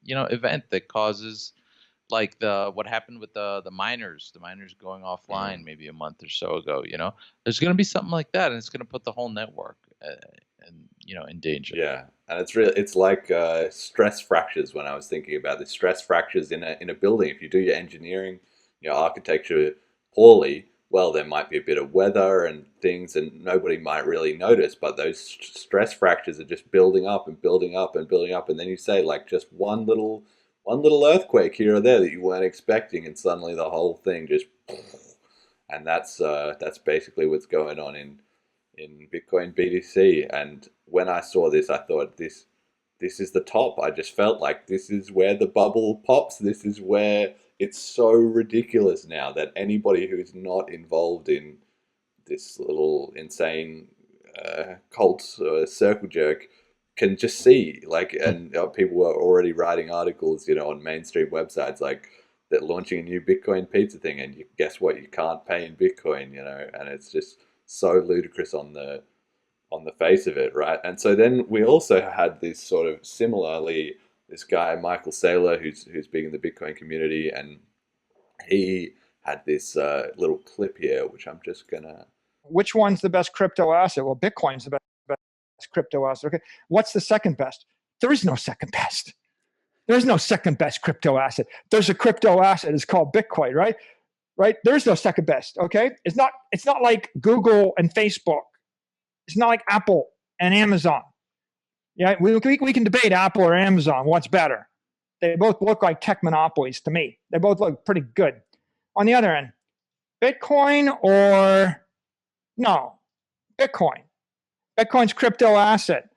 event that causes like what happened with the miners going Mm. offline maybe a month or so ago. There's going to be something like that, and it's going to put the whole network, in danger. Yeah, and it's like stress fractures. When I was thinking about this, stress fractures in a building. If you do your engineering, your architecture poorly, well, there might be a bit of weather and things, and nobody might really notice. But those stress fractures are just building up and building up and building up, and then you say like just one little earthquake here or there that you weren't expecting, and suddenly the whole thing just, and that's basically what's going on in Bitcoin BTC. And when I saw this, I thought this is the top. I just felt like this is where the bubble pops. This is where it's so ridiculous now that anybody who's not involved in this little insane cult circle jerk can just see like, and people were already writing articles, on mainstream websites like that launching a new Bitcoin pizza thing, and guess what? You can't pay in Bitcoin, and it's just so ludicrous on the face of it, right? And so then we also had this sort of similarly, this guy Michael Saylor, who's big in the Bitcoin community, and he had this little clip here, which I'm just gonna. Which one's the best crypto asset? Well, Bitcoin's the best crypto asset. Okay. What's the second best? There is no second best. There's no second best crypto asset. There's a crypto asset. It's called Bitcoin, right? Right. There's no second best. Okay. It's not like Google and Facebook. It's not like Apple and Amazon. Yeah. We can debate Apple or Amazon. What's better? They both look like tech monopolies to me. They both look pretty good. On the other end, Bitcoin or no, Bitcoin. Bitcoin's crypto asset.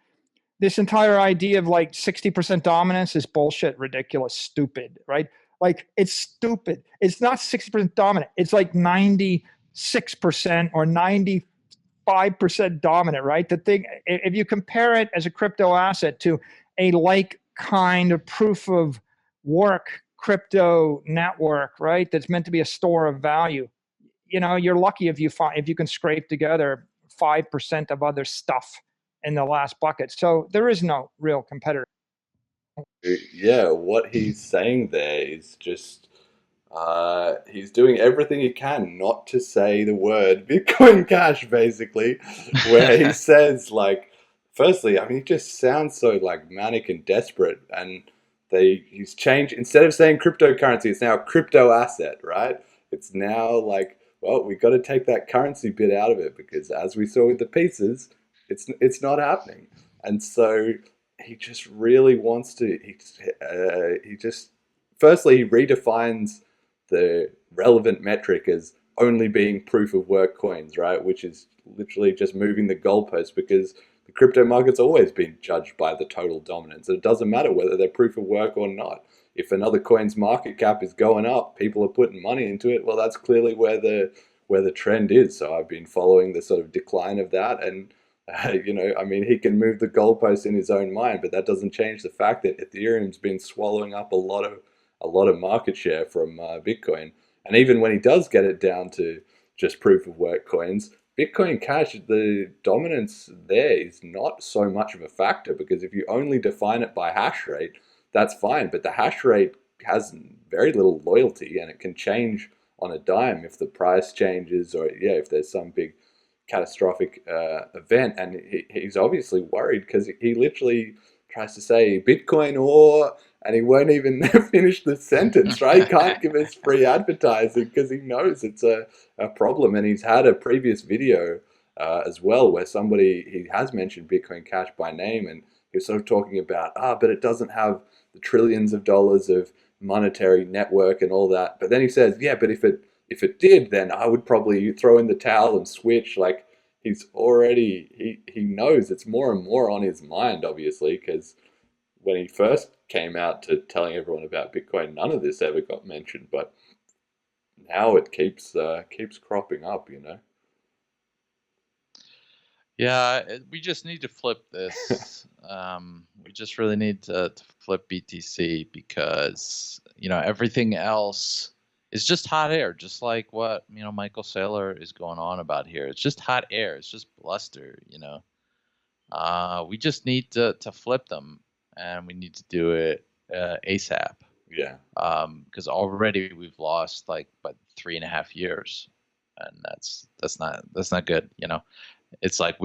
This entire idea of like 60% dominance is bullshit, ridiculous, stupid, right? Like it's stupid. It's not 60% dominant. It's like 96% or 95% dominant, right? The thing, if you compare it as a crypto asset to a like kind of proof of work crypto network, right? That's meant to be a store of value. You're lucky if you can scrape together 5% of other stuff in the last bucket. So there is no real competitor. Yeah, what he's saying there is just he's doing everything he can not to say the word Bitcoin Cash, basically, where he says like, firstly, I mean, he just sounds so like manic and desperate, and he's changed instead of saying cryptocurrency, it's now crypto asset, right? It's now like, well, we got to take that currency bit out of it because as we saw with the pieces, it's not happening, and so he just really wants to. He just firstly he redefines the relevant metric as only being proof of work coins, right? Which is literally just moving the goalpost because the crypto market's always been judged by the total dominance. It doesn't matter whether they're proof of work or not. If another coin's market cap is going up, people are putting money into it. Well, that's clearly where the trend is. So I've been following the sort of decline of that, and I mean, he can move the goalposts in his own mind, but that doesn't change the fact that Ethereum's been swallowing up a lot of market share from Bitcoin. And even when he does get it down to just proof of work coins, Bitcoin Cash, the dominance there is not so much of a factor, because if you only define it by hash rate, that's fine. But the hash rate has very little loyalty, and it can change on a dime if the price changes, or if there's some big catastrophic event. And he's obviously worried, because he literally tries to say Bitcoin or, and he won't even finish the sentence, right? He can't give us free advertising because he knows it's a problem. And he's had a previous video as well where he has mentioned Bitcoin Cash by name, and he was sort of talking about, but it doesn't have the trillions of dollars of monetary network and all that. But then he says, but if it did, then I would probably throw in the towel and switch. Like, he's already, he knows it's more and more on his mind, obviously, because when he first came out to telling everyone about Bitcoin, none of this ever got mentioned. But now it keeps cropping up, Yeah, we just need to flip this. We just really need to flip BTC, because everything else is just hot air, just like what Michael Saylor is going on about here. It's just hot air. It's just bluster. We just need to flip them, and we need to do it ASAP. Yeah. Because already we've lost like 3.5 years, and that's not good. It's like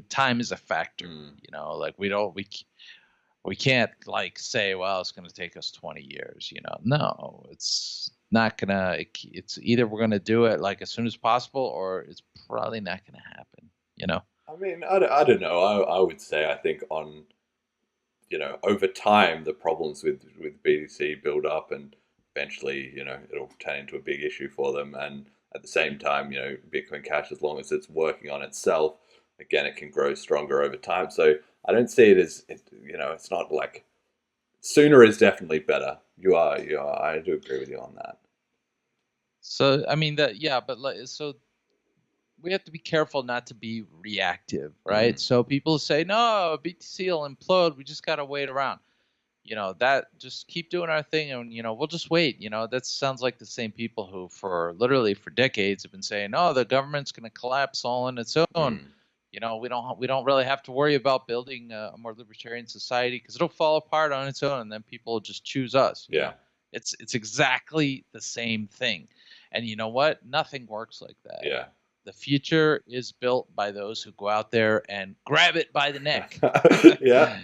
time is a factor. Like we can't like say, well, it's going to take us 20 years. No, it's not gonna. It's either we're going to do it like as soon as possible, or it's probably not going to happen. I mean, I don't know. I would say, I think on, over time, the problems with BTC build up, and eventually, it'll turn into a big issue for them. And at the same time, Bitcoin Cash, as long as it's working on itself, again, it can grow stronger over time. So I don't see it as, it's not like, sooner is definitely better. I do agree with you on that. So I mean so we have to be careful not to be reactive, right? So people say, no, BTC will implode, we just got to wait around. That just keep doing our thing, and we'll just wait. That sounds like the same people who for decades have been saying, no, the government's going to collapse all on its own. We don't really have to worry about building a more libertarian society, because it'll fall apart on its own, and then people will just choose us. It's exactly the same thing. And you know what? Nothing works like that. Yeah. The future is built by those who go out there and grab it by the neck. Yeah.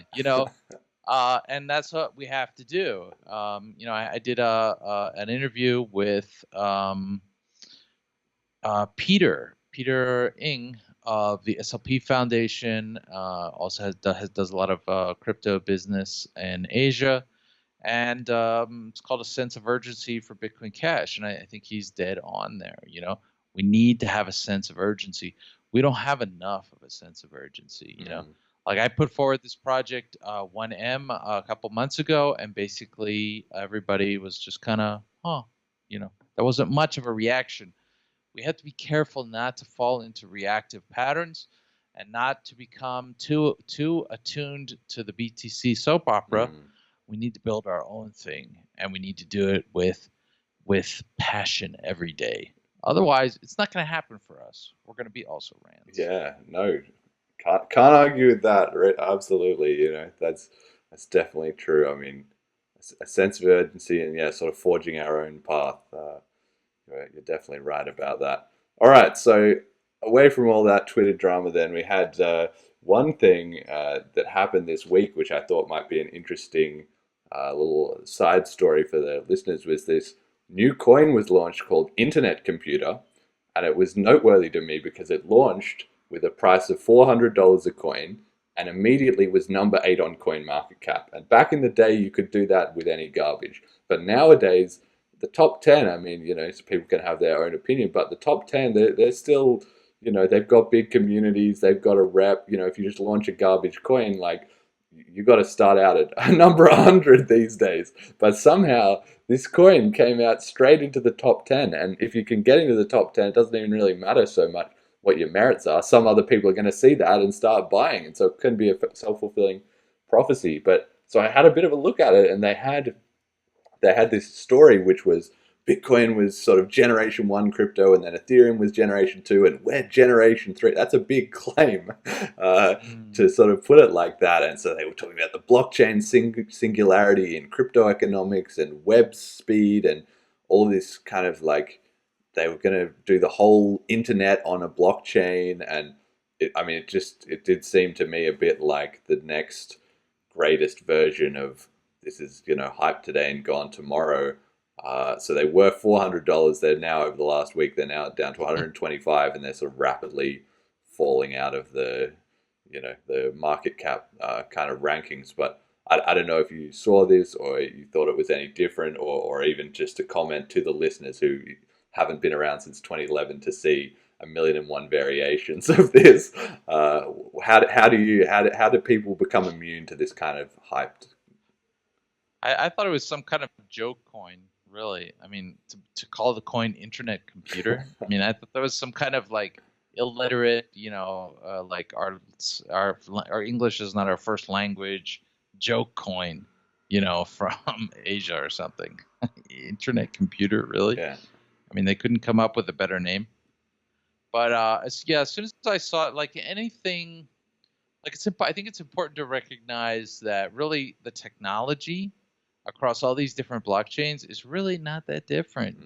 And that's what we have to do. I did an interview with Peter Ng of the SLP Foundation. Also does a lot of crypto business in Asia, and it's called A Sense of Urgency for Bitcoin Cash. And I think he's dead on there. We need to have a sense of urgency. We don't have enough of a sense of urgency. Like, I put forward this project 1M a couple months ago, and basically everybody was just kind of, there wasn't much of a reaction. We have to be careful not to fall into reactive patterns, and not to become too attuned to the BTC soap opera. We need to build our own thing, and we need to do it with passion every day. Otherwise, it's not going to happen for us. We're going to be also rands. Yeah, no, can't argue with that. Right? Absolutely, that's definitely true. I mean, a sense of urgency, and sort of forging our own path. You're definitely right about that. All right, so away from all that Twitter drama, then we had one thing that happened this week, which I thought might be an interesting little side story for the listeners. Was this new coin was launched called Internet Computer, and it was noteworthy to me because it launched with a price of $400 a coin, and immediately was number 8 on CoinMarketCap. And back in the day, you could do that with any garbage, but nowadays, the top 10, I mean, so people can have their own opinion, but the top 10, they're still, they've got big communities, they've got a rep. If you just launch a garbage coin, like, you got to start out at number 100 these days. But somehow this coin came out straight into the top 10. And if you can get into the top 10, it doesn't even really matter so much what your merits are. Some other people are going to see that and start buying. And so it can be a self-fulfilling prophecy. But so I had a bit of a look at it, and they had they had this story which was Bitcoin was sort of generation 1 crypto, and then Ethereum was generation 2, and we're generation 3. That's a big claim to sort of put it like that. And so they were talking about the blockchain singularity in crypto economics and web speed and all this kind of like they were going to do the whole internet on a blockchain. And it did seem to me a bit like the next greatest version of this is, hype today and gone tomorrow. So they were $400. They're now, over the last week, they're now down to 125, and they're sort of rapidly falling out of the market cap kind of rankings. But I don't know if you saw this or you thought it was any different, or even just a comment to the listeners who haven't been around since 2011 to see a million and one variations of this. How do people become immune to this kind of hyped? I thought it was some kind of joke coin, really. I mean, to call the coin internet computer. I mean, I thought that was some kind of like illiterate, like our English is not our first language joke coin, from Asia or something. Internet computer, really? Yeah. I mean, they couldn't come up with a better name. But as soon as I saw it, like anything, like I think it's important to recognize that really the technology across all these different blockchains is really not that different.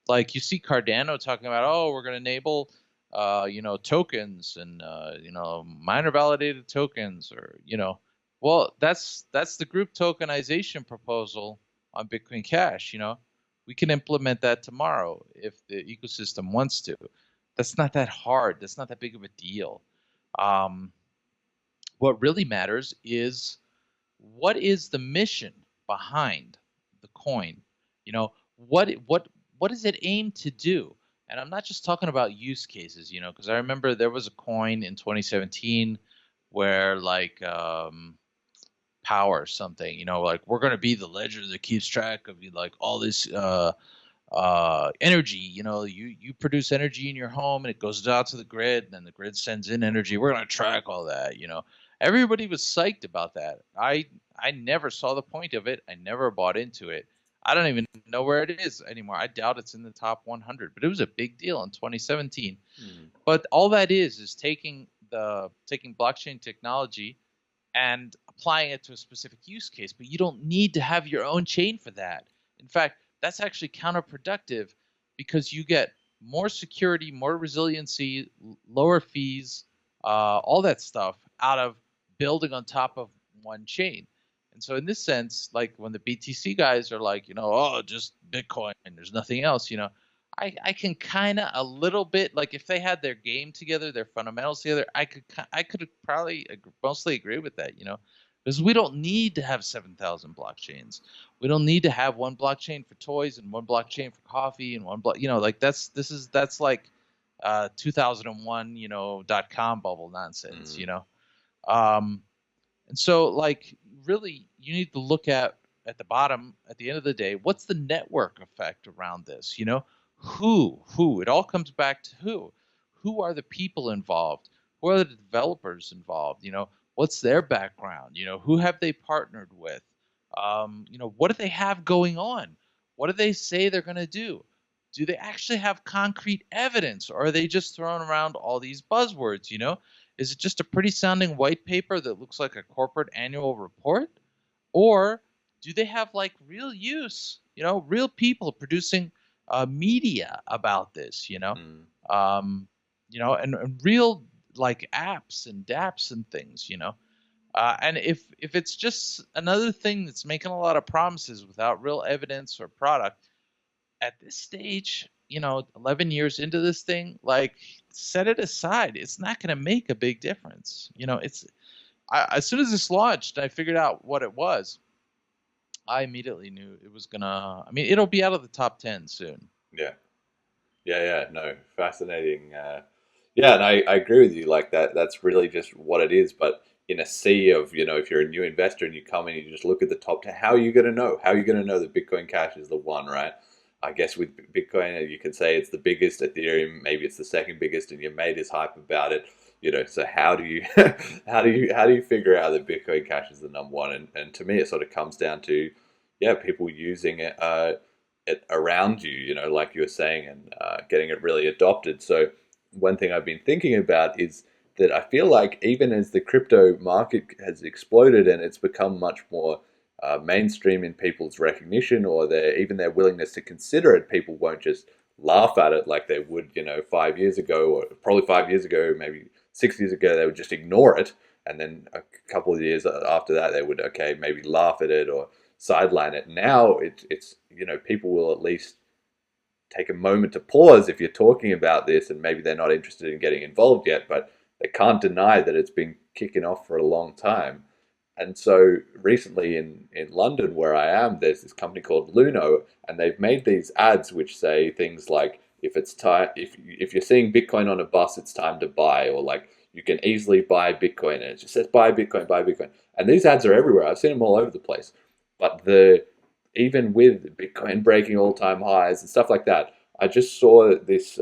Like you see Cardano talking about, oh, we're going to enable, tokens and miner validated tokens, or well, that's the group tokenization proposal on Bitcoin Cash. We can implement that tomorrow if the ecosystem wants to. That's not that hard. That's not that big of a deal. What really matters is what is the mission behind the coin? What does it aim to do? And I'm not just talking about use cases, because I remember there was a coin in 2017 where like power something, like we're going to be the ledger that keeps track of like all this energy. You produce energy in your home and it goes out to the grid, and then the grid sends in energy. We're going to track all that. Everybody was psyched about that. I never saw the point of it. I never bought into it. I don't even know where it is anymore. I doubt it's in the top 100, but it was a big deal in 2017. But all that is taking blockchain technology and applying it to a specific use case. But you don't need to have your own chain for that. In fact, that's actually counterproductive, because you get more security, more resiliency, lower fees, all that stuff out of building on top of one chain. And so in this sense, like when the BTC guys are like, oh, just Bitcoin and there's nothing else, I can kind of a little bit, like if they had their game together, their fundamentals together, I could probably mostly agree with that, because we don't need to have 7,000 blockchains. We don't need to have one blockchain for toys and one blockchain for coffee and one like that's like 2001 .com bubble nonsense. And so like really you need to look at the bottom, at the end of the day, what's the network effect around this? Who it all comes back to who are the people involved, who are the developers involved, what's their background, who have they partnered with, what do they have going on, what do they say they're going to do they actually have concrete evidence, or are they just throwing around all these buzzwords? Is it just a pretty sounding white paper that looks like a corporate annual report, or do they have like real use, real people producing media about this, and real like apps and dApps and things, and if it's just another thing that's making a lot of promises without real evidence or product at this stage, 11 years into this thing, like set it aside. It's not going to make a big difference. As soon as this launched, I figured out what it was. I immediately knew it was it'll be out of the top 10 soon. Yeah. No, fascinating. And I agree with you. Like that's really just what it is. But in a sea of, if you're a new investor and you come in and you just look at the top 10, how are you going to know? How are you going to know that Bitcoin Cash is the one, right? I guess with Bitcoin, you can say it's the biggest. Ethereum, maybe it's the second biggest, and you made this hype about it. So how do you how do you figure out that Bitcoin Cash is the number one? And to me, it sort of comes down to yeah, people using it around you, like you were saying, and getting it really adopted. So one thing I've been thinking about is that I feel like even as the crypto market has exploded and it's become much more mainstream in people's recognition, or their willingness to consider it, people won't just laugh at it like they would, 5 years ago, or probably 5 years ago, maybe 6 years ago, they would just ignore it. And then a couple of years after that, they would, okay, maybe laugh at it or sideline it. Now it's people will at least take a moment to pause if you're talking about this, and maybe they're not interested in getting involved yet, but they can't deny that it's been kicking off for a long time. And so recently in London, where I am, there's this company called Luno, and they've made these ads which say things like, if it's time, if you're seeing Bitcoin on a bus, it's time to buy, or like you can easily buy Bitcoin, and it just says buy Bitcoin, buy Bitcoin. And these ads are everywhere. I've seen them all over the place. But even with Bitcoin breaking all-time highs and stuff like that, I just saw this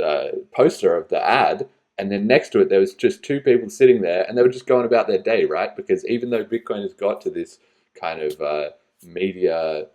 poster of the ad, and then next to it there was just two people sitting there, and they were just going about their day, right? Because even though Bitcoin has got to this kind of media,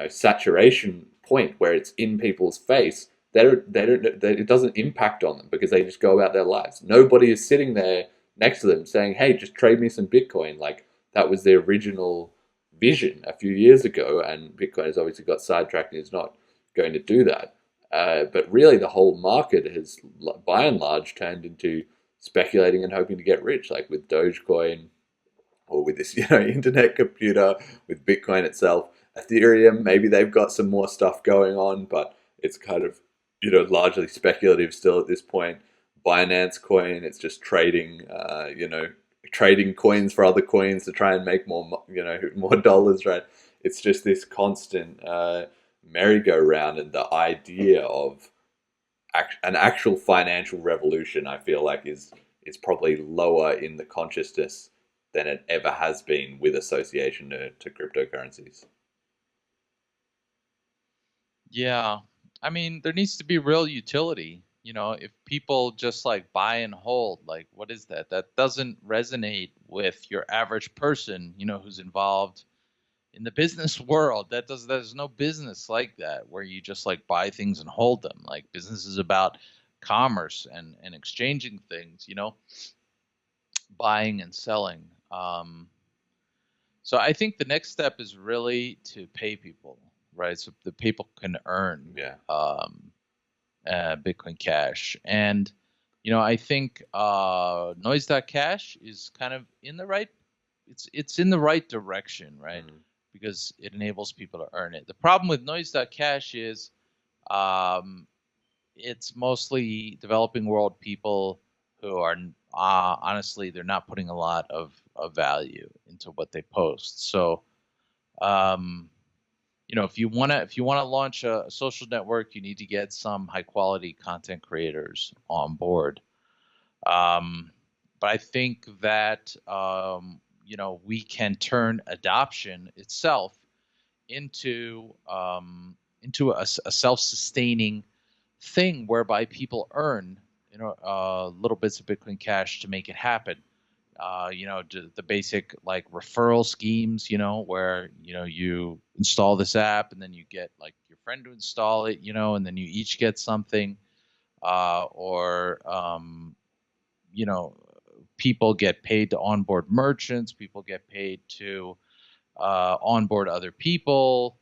saturation point where it's in people's face, it doesn't impact on them because they just go about their lives. Nobody is sitting there next to them saying, "Hey, just trade me some Bitcoin." Like that was the original vision a few years ago, and Bitcoin has obviously got sidetracked and is not going to do that. But really, the whole market has, by and large, turned into speculating and hoping to get rich, like with Dogecoin, or with this, internet computer, with Bitcoin itself. Ethereum, maybe they've got some more stuff going on, but it's kind of, largely speculative still at this point. Binance Coin, it's just trading, trading coins for other coins to try and make more, more dollars, right? It's just this constant merry-go-round, and the idea of an actual financial revolution, I feel like, is probably lower in the consciousness than it ever has been with association to cryptocurrencies. Yeah. I mean, there needs to be real utility. If people just like buy and hold, like what is that? That doesn't resonate with your average person, who's involved in the business world. There's no business like that where you just like buy things and hold them. Like business is about commerce and exchanging things, buying and selling. So I think the next step is really to pay people, right? So the people can earn Yeah. Bitcoin Cash. And, I think Noise.cash is kind of in the right, it's in the right direction, right? Mm. Because it enables people to earn it. The problem with Noise.cash is it's mostly developing world people who are honestly, they're not putting a lot of value into what they post. So, if you want to launch a social network, you need to get some high quality content creators on board. But I think that we can turn adoption itself into a self-sustaining thing whereby people earn little bits of Bitcoin Cash to make it happen. The basic like referral schemes, where you install this app and then you get like your friend to install it, and then you each get something, or you know, people get paid to onboard merchants, people get paid to onboard other people,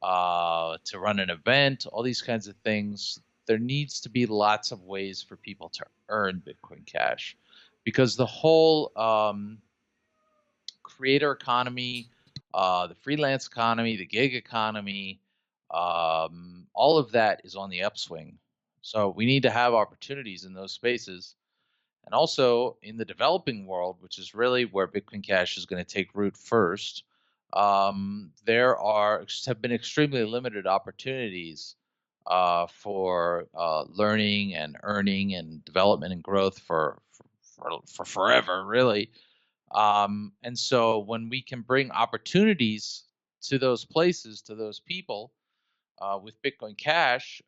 to run an event, all these kinds of things. There needs to be lots of ways for people to earn Bitcoin Cash, because the whole creator economy, the freelance economy, the gig economy, all of that is on the upswing. So we need to have opportunities in those spaces. And also in the developing world, which is really where Bitcoin Cash is going to take root first, there have been extremely limited opportunities for learning and earning and development and growth for forever, really. And so when we can bring opportunities to those places, to those people, with Bitcoin Cash,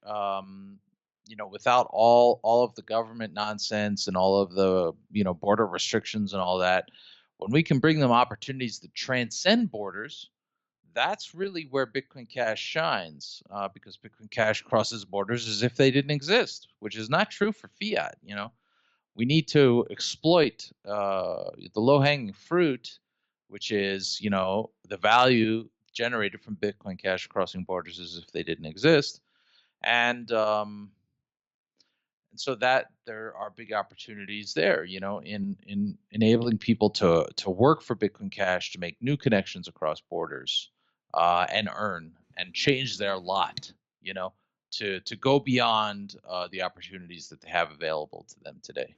without all of the government nonsense and all of the border restrictions and all that, when we can bring them opportunities that transcend borders, that's really where Bitcoin Cash shines, because Bitcoin Cash crosses borders as if they didn't exist, which is not true for fiat. We need to exploit the low-hanging fruit, which is the value generated from Bitcoin Cash crossing borders as if they didn't exist, and so that there are big opportunities there, in enabling people to work for Bitcoin Cash, to make new connections across borders, and earn and change their lot, to go beyond the opportunities that they have available to them today.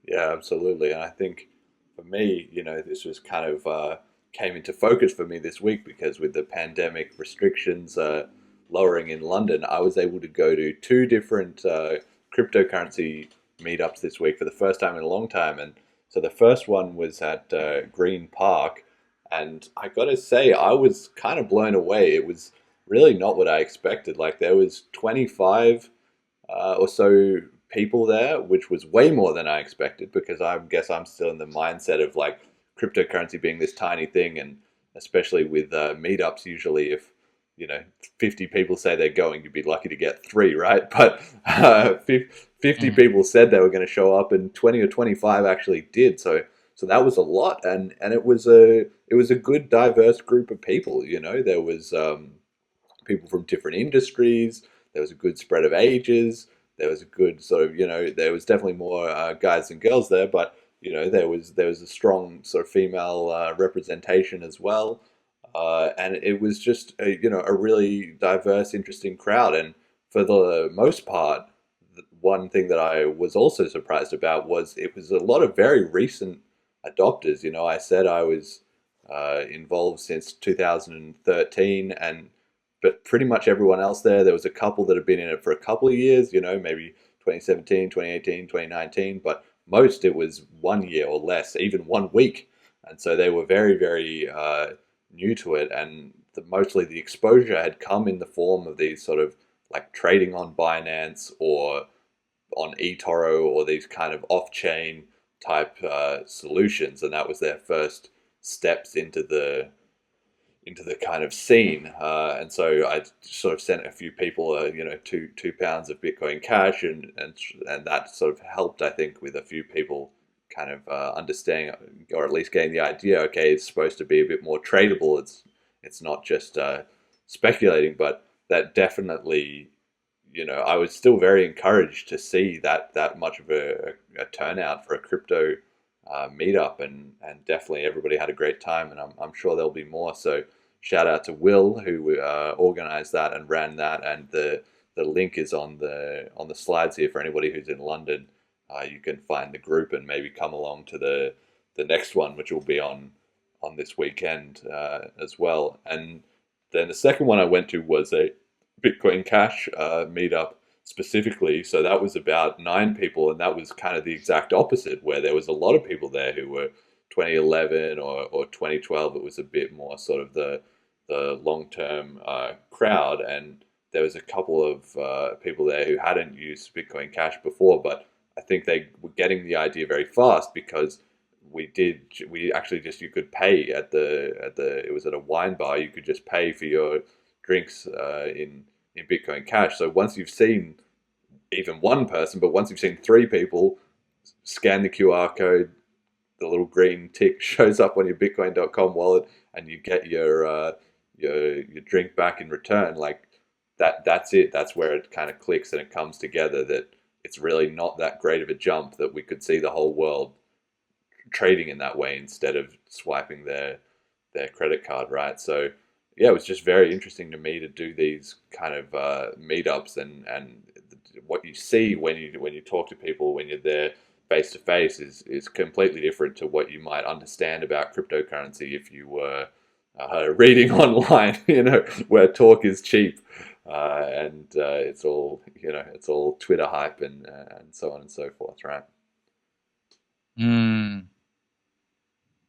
Yeah, absolutely. And I think for me, this was kind of came into focus for me this week because with the pandemic restrictions lowering in London, I was able to go to two different cryptocurrency meetups this week for the first time in a long time. And so the first one was at Green Park. And I got to say, I was kind of blown away. It was really not what I expected. Like there was 25 or so people there, which was way more than I expected because I guess I'm still in the mindset of like cryptocurrency being this tiny thing, and especially with meetups, usually if 50 people say they're going, you'd be lucky to get three, right? But 50 people said they were going to show up, and 20 or 25 actually did. So that was a lot, and it was a good diverse group of people. There was people from different industries. There was a good spread of ages. There was a good sort of, there was definitely more guys than girls there, but there was a strong sort of female representation as well, and it was just a really diverse, interesting crowd. And for the most part, one thing that I was also surprised about was it was a lot of very recent adopters. I said I was involved since 2013, but pretty much everyone else there was a couple that have been in it for a couple of years, maybe 2017, 2018, 2019, but most it was 1 year or less, even 1 week. And so they were very, very new to it. And mostly the exposure had come in the form of these sort of like trading on Binance or on eToro or these kind of off-chain type solutions. And that was their first steps into the kind of scene, and so I sort of sent a few people, 2 pounds of Bitcoin Cash, and that sort of helped, I think, with a few people kind of understanding or at least getting the idea. Okay, it's supposed to be a bit more tradable. It's not just speculating, but that definitely, I was still very encouraged to see that much of a turnout for a crypto meetup, and definitely everybody had a great time, and I'm sure there'll be more. So shout out to Will who organized that and ran that, and the link is on the slides here for anybody who's in London. You can find the group and maybe come along to the next one, which will be on this weekend as well. And then the second one I went to was a Bitcoin Cash meetup specifically. So that was about 9 people, and that was kind of the exact opposite, where there was a lot of people there who were 2011 or 2012. It was a bit more sort of the long-term crowd, and there was a couple of people there who hadn't used Bitcoin Cash before, but I think they were getting the idea very fast because we actually just, you could pay at it was at a wine bar. You could just pay for your drinks in Bitcoin Cash. So once you've seen even one person, but once you've seen 3 people, scan the QR code, the little green tick shows up on your Bitcoin.com wallet, and you get your drink back in return. Like that's it. That's where it kind of clicks and it comes together that it's really not that great of a jump, that we could see the whole world trading in that way instead of swiping their credit card, right? So yeah, it was just very interesting to me to do these kind of meetups, and what you see when you talk to people when you're there face to face is completely different to what you might understand about cryptocurrency if you were reading online, where talk is cheap, and it's all Twitter hype and so on and so forth, right?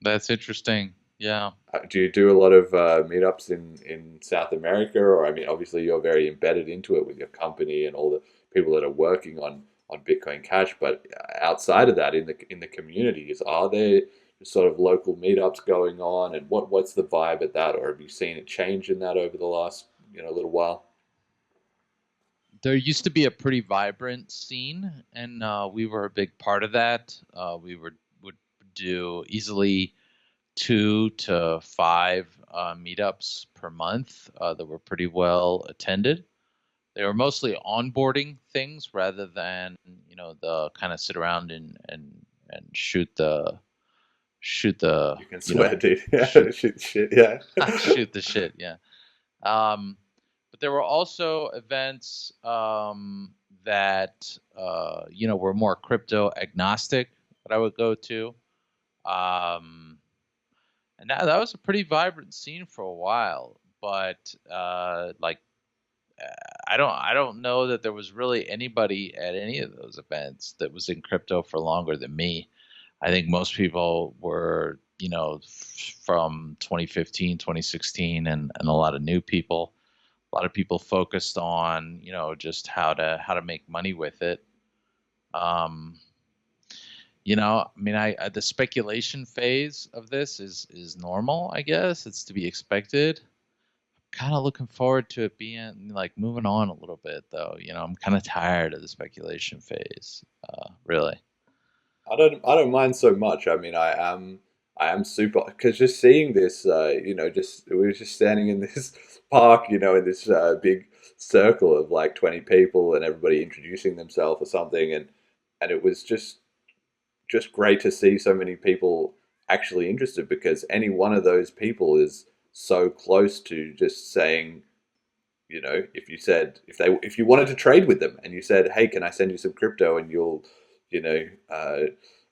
That's interesting. Yeah. Do you do a lot of meetups in South America? Or, I mean, obviously you're very embedded into it with your company and all the people that are working on Bitcoin Cash. But outside of that, in the communities, are there sort of local meetups going on, and what's the vibe at that, or have you seen it change in that over the last little while? There used to be a pretty vibrant scene, and we were a big part of that. We would do easily 2 to 5 meetups per month that were pretty well attended. They were mostly onboarding things rather than the kind of sit around and shoot the You can you know swear, dude. Yeah, shoot shit, shit, yeah. shoot the shit, yeah. But there were also events that were more crypto agnostic that I would go to. And that was a pretty vibrant scene for a while, but I don't know that there was really anybody at any of those events that was in crypto for longer than me. I think most people were, from 2015, 2016, and a lot of new people. A lot of people focused on, just how to make money with it. I mean, the speculation phase of this is normal, I guess. It's to be expected. Kind of looking forward to it being like moving on a little bit, though. I'm kind of tired of the speculation phase, really. I don't mind so much. I mean, I am super, because just seeing this, just we were just standing in this park, in this big circle of like 20 people and everybody introducing themselves or something, and it was just great to see so many people actually interested, because any one of those people is so close to just saying, if you said, if you wanted to trade with them and you said, hey, can I send you some crypto, and you'll, you know, uh,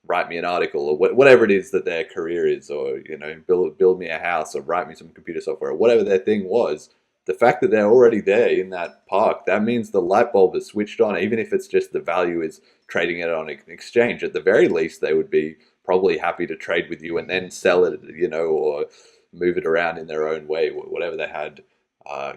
write me an article, or whatever it is that their career is, or build me a house, or write me some computer software, or whatever their thing was. The fact that they're already there in that park, that means the light bulb is switched on, even if it's just the value is trading it on an exchange. At the very least, they would be probably happy to trade with you and then sell it, or move it around in their own way, whatever they had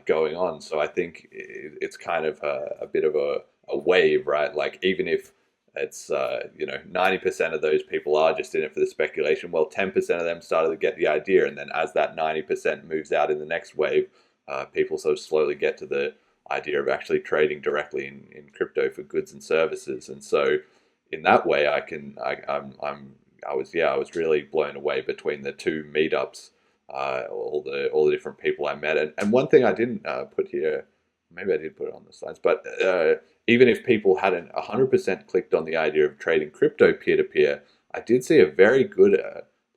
going on. So I think it's kind of a bit of a wave, right? Like, even if it's 90% of those people are just in it for the speculation, well, 10% of them started to get the idea, and then as that 90% moves out in the next wave, people sort of slowly get to the idea of actually trading directly in crypto for goods and services. And so in that way, I was really blown away between the two meetups, all the different people I met. And one thing I didn't put here, maybe I did put it on the slides, but even if people hadn't 100% clicked on the idea of trading crypto peer to peer, I did see a very good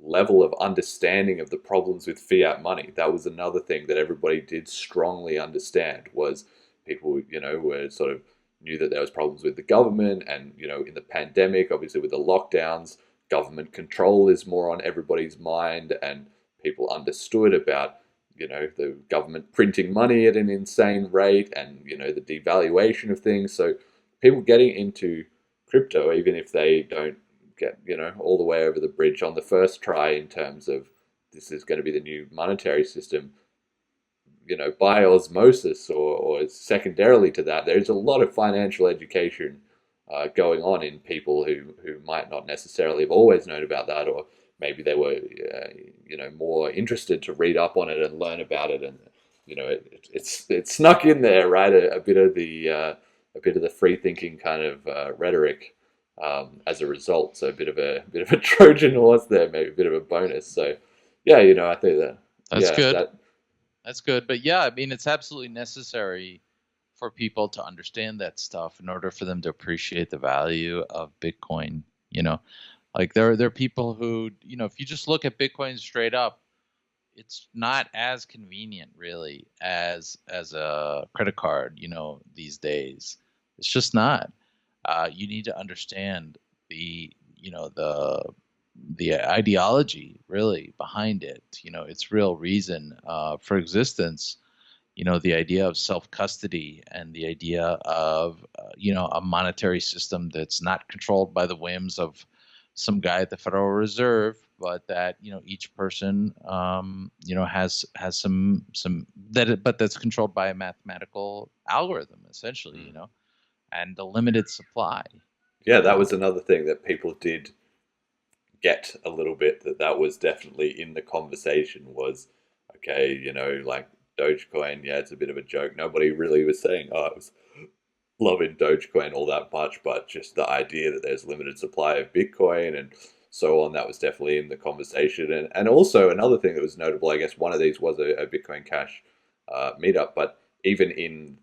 level of understanding of the problems with fiat money. That was another thing that everybody did strongly understand, was people, were sort of knew that there was problems with the government, and in the pandemic, obviously with the lockdowns, government control is more on everybody's mind, and people understood about the government printing money at an insane rate, and the devaluation of things. So people getting into crypto, even if they don't get all the way over the bridge on the first try in terms of this is going to be the new monetary system, by osmosis, or secondarily to that, there's a lot of financial education going on in people who might not necessarily have always known about that, or maybe they were more interested to read up on it and learn about it, and it's snuck in there, right? A bit of the free thinking kind of rhetoric as a result. So a bit of a Trojan horse there, maybe a bit of a bonus. So yeah, I think that That's good. That's good. But yeah, I mean, it's absolutely necessary for people to understand that stuff in order for them to appreciate the value of Bitcoin. Like there are people who, if you just look at Bitcoin straight up, it's not as convenient really as a credit card, these days. It's just not. You need to understand the, the ideology really behind it, its real reason for existence, the idea of self-custody, and the idea of, a monetary system that's not controlled by the whims of some guy at the Federal Reserve, but that, each person, has some but that's controlled by a mathematical algorithm, essentially, and a limited supply. Yeah, that was another thing that people did get a little bit that was definitely in the conversation was, okay, like Dogecoin, yeah, it's a bit of a joke. Nobody really was saying, oh, it was loving Dogecoin all that much, but just the idea that there's limited supply of Bitcoin and so on, that was definitely in the conversation. And also another thing that was notable, I guess one of these was a Bitcoin Cash meetup, but even in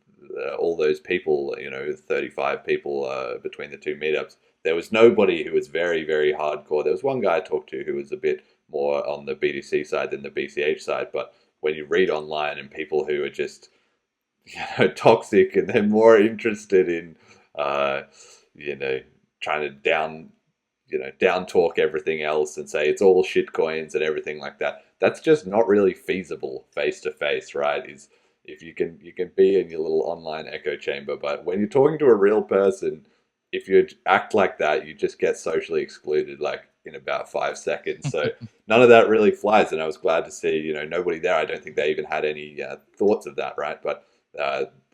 all those people, 35 people between the two meetups, there was nobody who was very, very hardcore. There was one guy I talked to who was a bit more on the BTC side than the BCH side, but when you read online and people who are just toxic and they're more interested in uh, you know trying to down talk everything else and say it's all shit coins and everything like that. That's just not really feasible face to face, right? Is if you can be in your little online echo chamber, but when you're talking to a real person, if you act like that, you just get socially excluded like in about 5 seconds. So none of that really flies, and I was glad to see nobody there. I don't think they even had any thoughts of that, right? But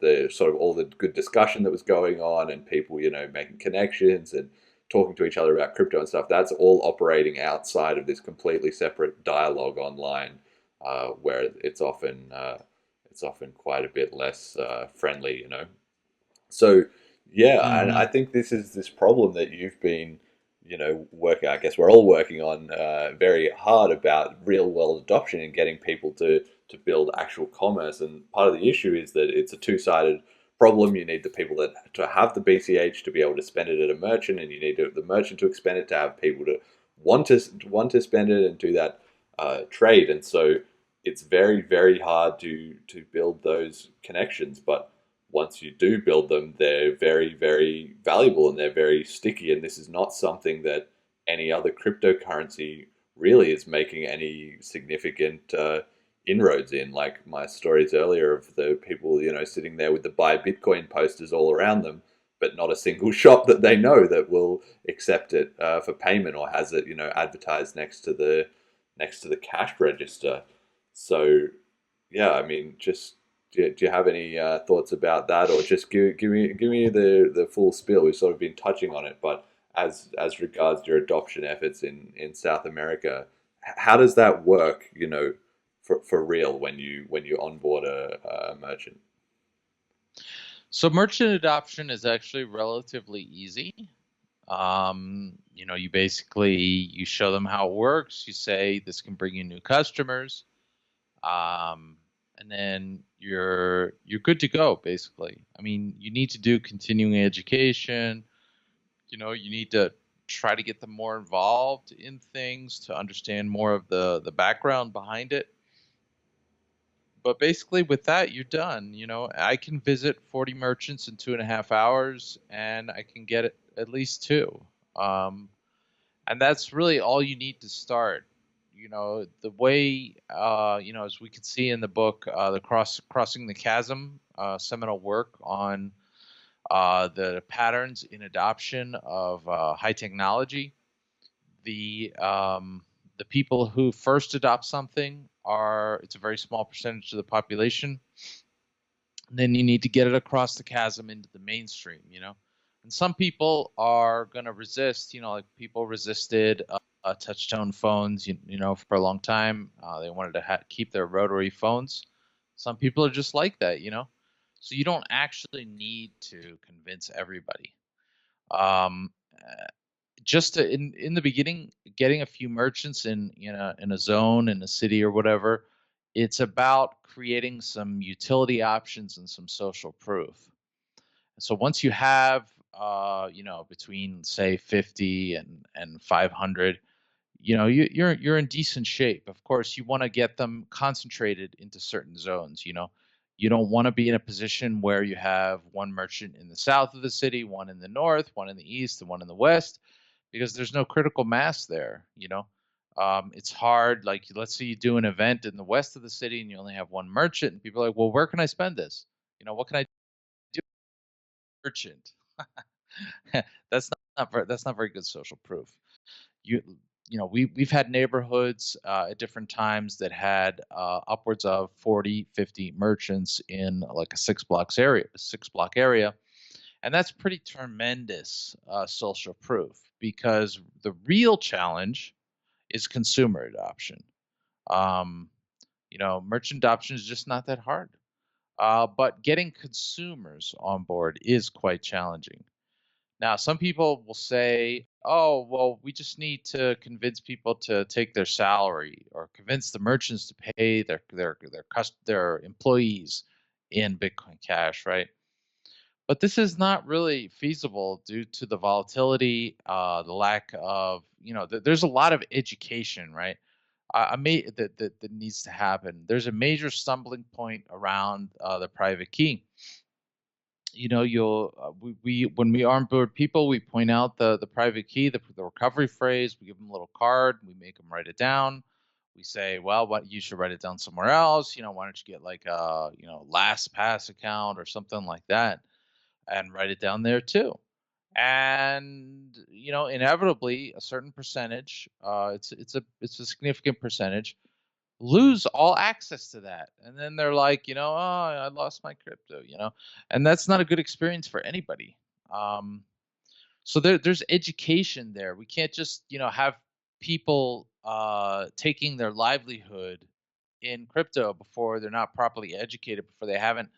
the sort of all the good discussion that was going on and people making connections and talking to each other about crypto and stuff, that's all operating outside of this completely separate dialogue online, where it's often quite a bit less friendly. So yeah, and I Mm-hmm. think this problem that you've been working. I guess we're all working on very hard about real world adoption and getting people to build actual commerce. And part of the issue is that it's a two-sided problem. You need the people that to have the BCH to be able to spend it at a merchant, and you need the merchant to expend it to have people to want to spend it and do that trade. And so it's very, very hard to build those connections. But once you do build them, they're very, very valuable and they're very sticky. And this is not something that any other cryptocurrency really is making any significant inroads in. Like my stories earlier of the people, sitting there with the buy Bitcoin posters all around them, but not a single shop that they know that will accept it for payment or has it, advertised next to the cash register. So yeah, I mean, just do you have any thoughts about that, or just give me the full spiel? We've sort of been touching on it, but as regards your adoption efforts in South America, how does that work? For real when you onboard a merchant. So merchant adoption is actually relatively easy. You basically you show them how it works. You say this can bring you new customers, and then you're good to go. Basically, I mean, you need to do continuing education. You need to try to get them more involved in things to understand more of the background behind it. But basically, with that, you're done. I can visit 40 merchants in 2.5 hours, and I can get at least two. Um, and that's really all you need to start. The way as we could see in the book, the crossing the chasm, seminal work on the patterns in adoption of high technology. The people who first adopt something it's a very small percentage of the population. And then you need to get it across the chasm into the mainstream. And some people are going to resist. Like people resisted touch-tone phones. For a long time, they wanted to keep their rotary phones. Some people are just like that. So you don't actually need to convince everybody. Um, just in the beginning, getting a few merchants in a zone in a city or whatever, it's about creating some utility options and some social proof. So once you have between say 50 and 500, you're in decent shape. Of course, you want to get them concentrated into certain zones. You don't want to be in a position where you have one merchant in the south of the city, one in the north, one in the east, and one in the west, because there's no critical mass there. It's hard. Like, let's say you do an event in the west of the city and you only have one merchant, and people are like, well, where can I spend this? What can I do? Merchant. That's not very good social proof. you we've had neighborhoods at different times that had upwards of 40, 50 merchants in like a six block area, And that's pretty tremendous social proof, because the real challenge is consumer adoption. Merchant adoption is just not that hard. But getting consumers on board is quite challenging. Now, some people will say, oh, well, we just need to convince people to take their salary, or convince the merchants to pay their employees in Bitcoin Cash, right? But this is not really feasible due to the volatility, the lack of, there's a lot of education, right? That needs to happen. There's a major stumbling point around the private key. We when we onboard people, we point out the private key, the recovery phrase. We give them a little card. We make them write it down. We say, well, what you should write it down somewhere else. Why don't you get like a LastPass account or something like that, and write it down there too. And inevitably, a certain percentage, it's a significant percentage, lose all access to that, and then they're like, oh, I lost my crypto, and that's not a good experience for anybody. So there's education there. We can't just have people taking their livelihood in crypto before they're not properly educated, before they haven't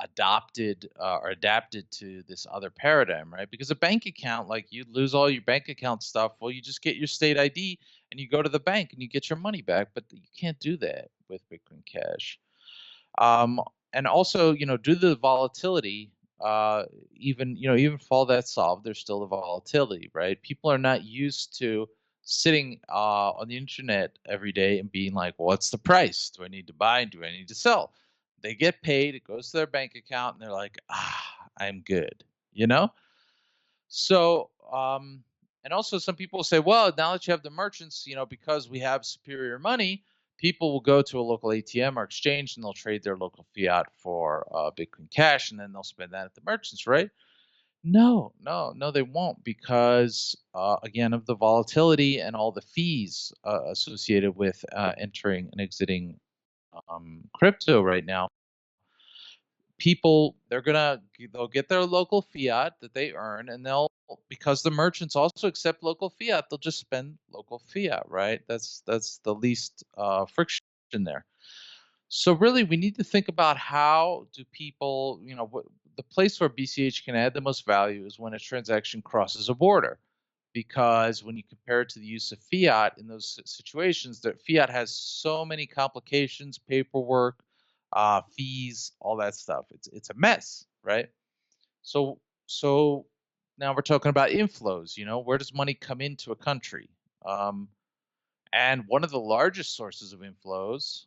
adopted or adapted to this other paradigm, right? Because a bank account, like, you lose all your bank account stuff, well, you just get your state ID and you go to the bank and you get your money back, but you can't do that with Bitcoin Cash. And also, due to the volatility, even for all that's solved, there's still the volatility, right? People are not used to sitting on the internet every day and being like, well, what's the price? Do I need to buy? Do I need to sell? They get paid, it goes to their bank account, and they're like, I'm good, So, and also some people say, well, now that you have the merchants, because we have superior money, people will go to a local ATM or exchange and they'll trade their local fiat for Bitcoin Cash, and then they'll spend that at the merchants, right? No, they won't, because again, of the volatility and all the fees associated with entering and exiting crypto right now. People, they'll get their local fiat that they earn, and because the merchants also accept local fiat, they'll just spend local fiat, right? That's the least friction there. So really, we need to think about how do people, the place where BCH can add the most value is when a transaction crosses a border, because when you compare it to the use of fiat in those situations, that fiat has so many complications, paperwork, fees, all that stuff. It's a mess, right? So now we're talking about inflows. Where does money come into a country? And one of the largest sources of inflows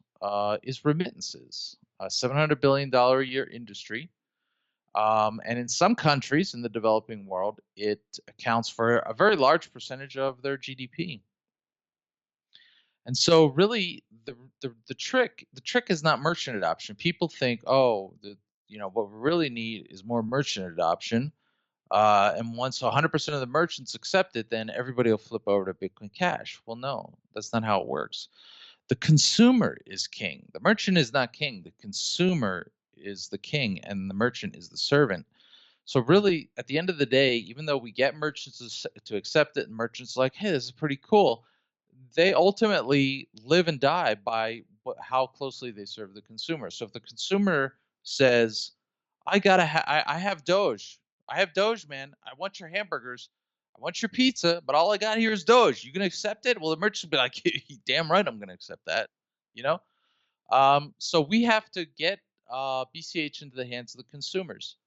is remittances, a $700 billion a year industry. And in some countries in the developing world, it accounts for a very large percentage of their GDP. And so really the trick is not merchant adoption. People think, oh, what we really need is more merchant adoption. And once 100% of the merchants accept it, then everybody will flip over to Bitcoin Cash. Well, no, that's not how it works. The consumer is king. The merchant is not king. The consumer is the king, and the merchant is the servant. So really, at the end of the day, even though we get merchants to accept it, and merchants are like, hey, this is pretty cool, they ultimately live and die by how closely they serve the consumer. So if the consumer says, I have Doge. I have Doge, man. I want your hamburgers. I want your pizza, but all I got here is Doge. You gonna accept it? Well, the merchant will be like, damn right, I'm gonna accept that. So we have to get BCH into the hands of the consumers.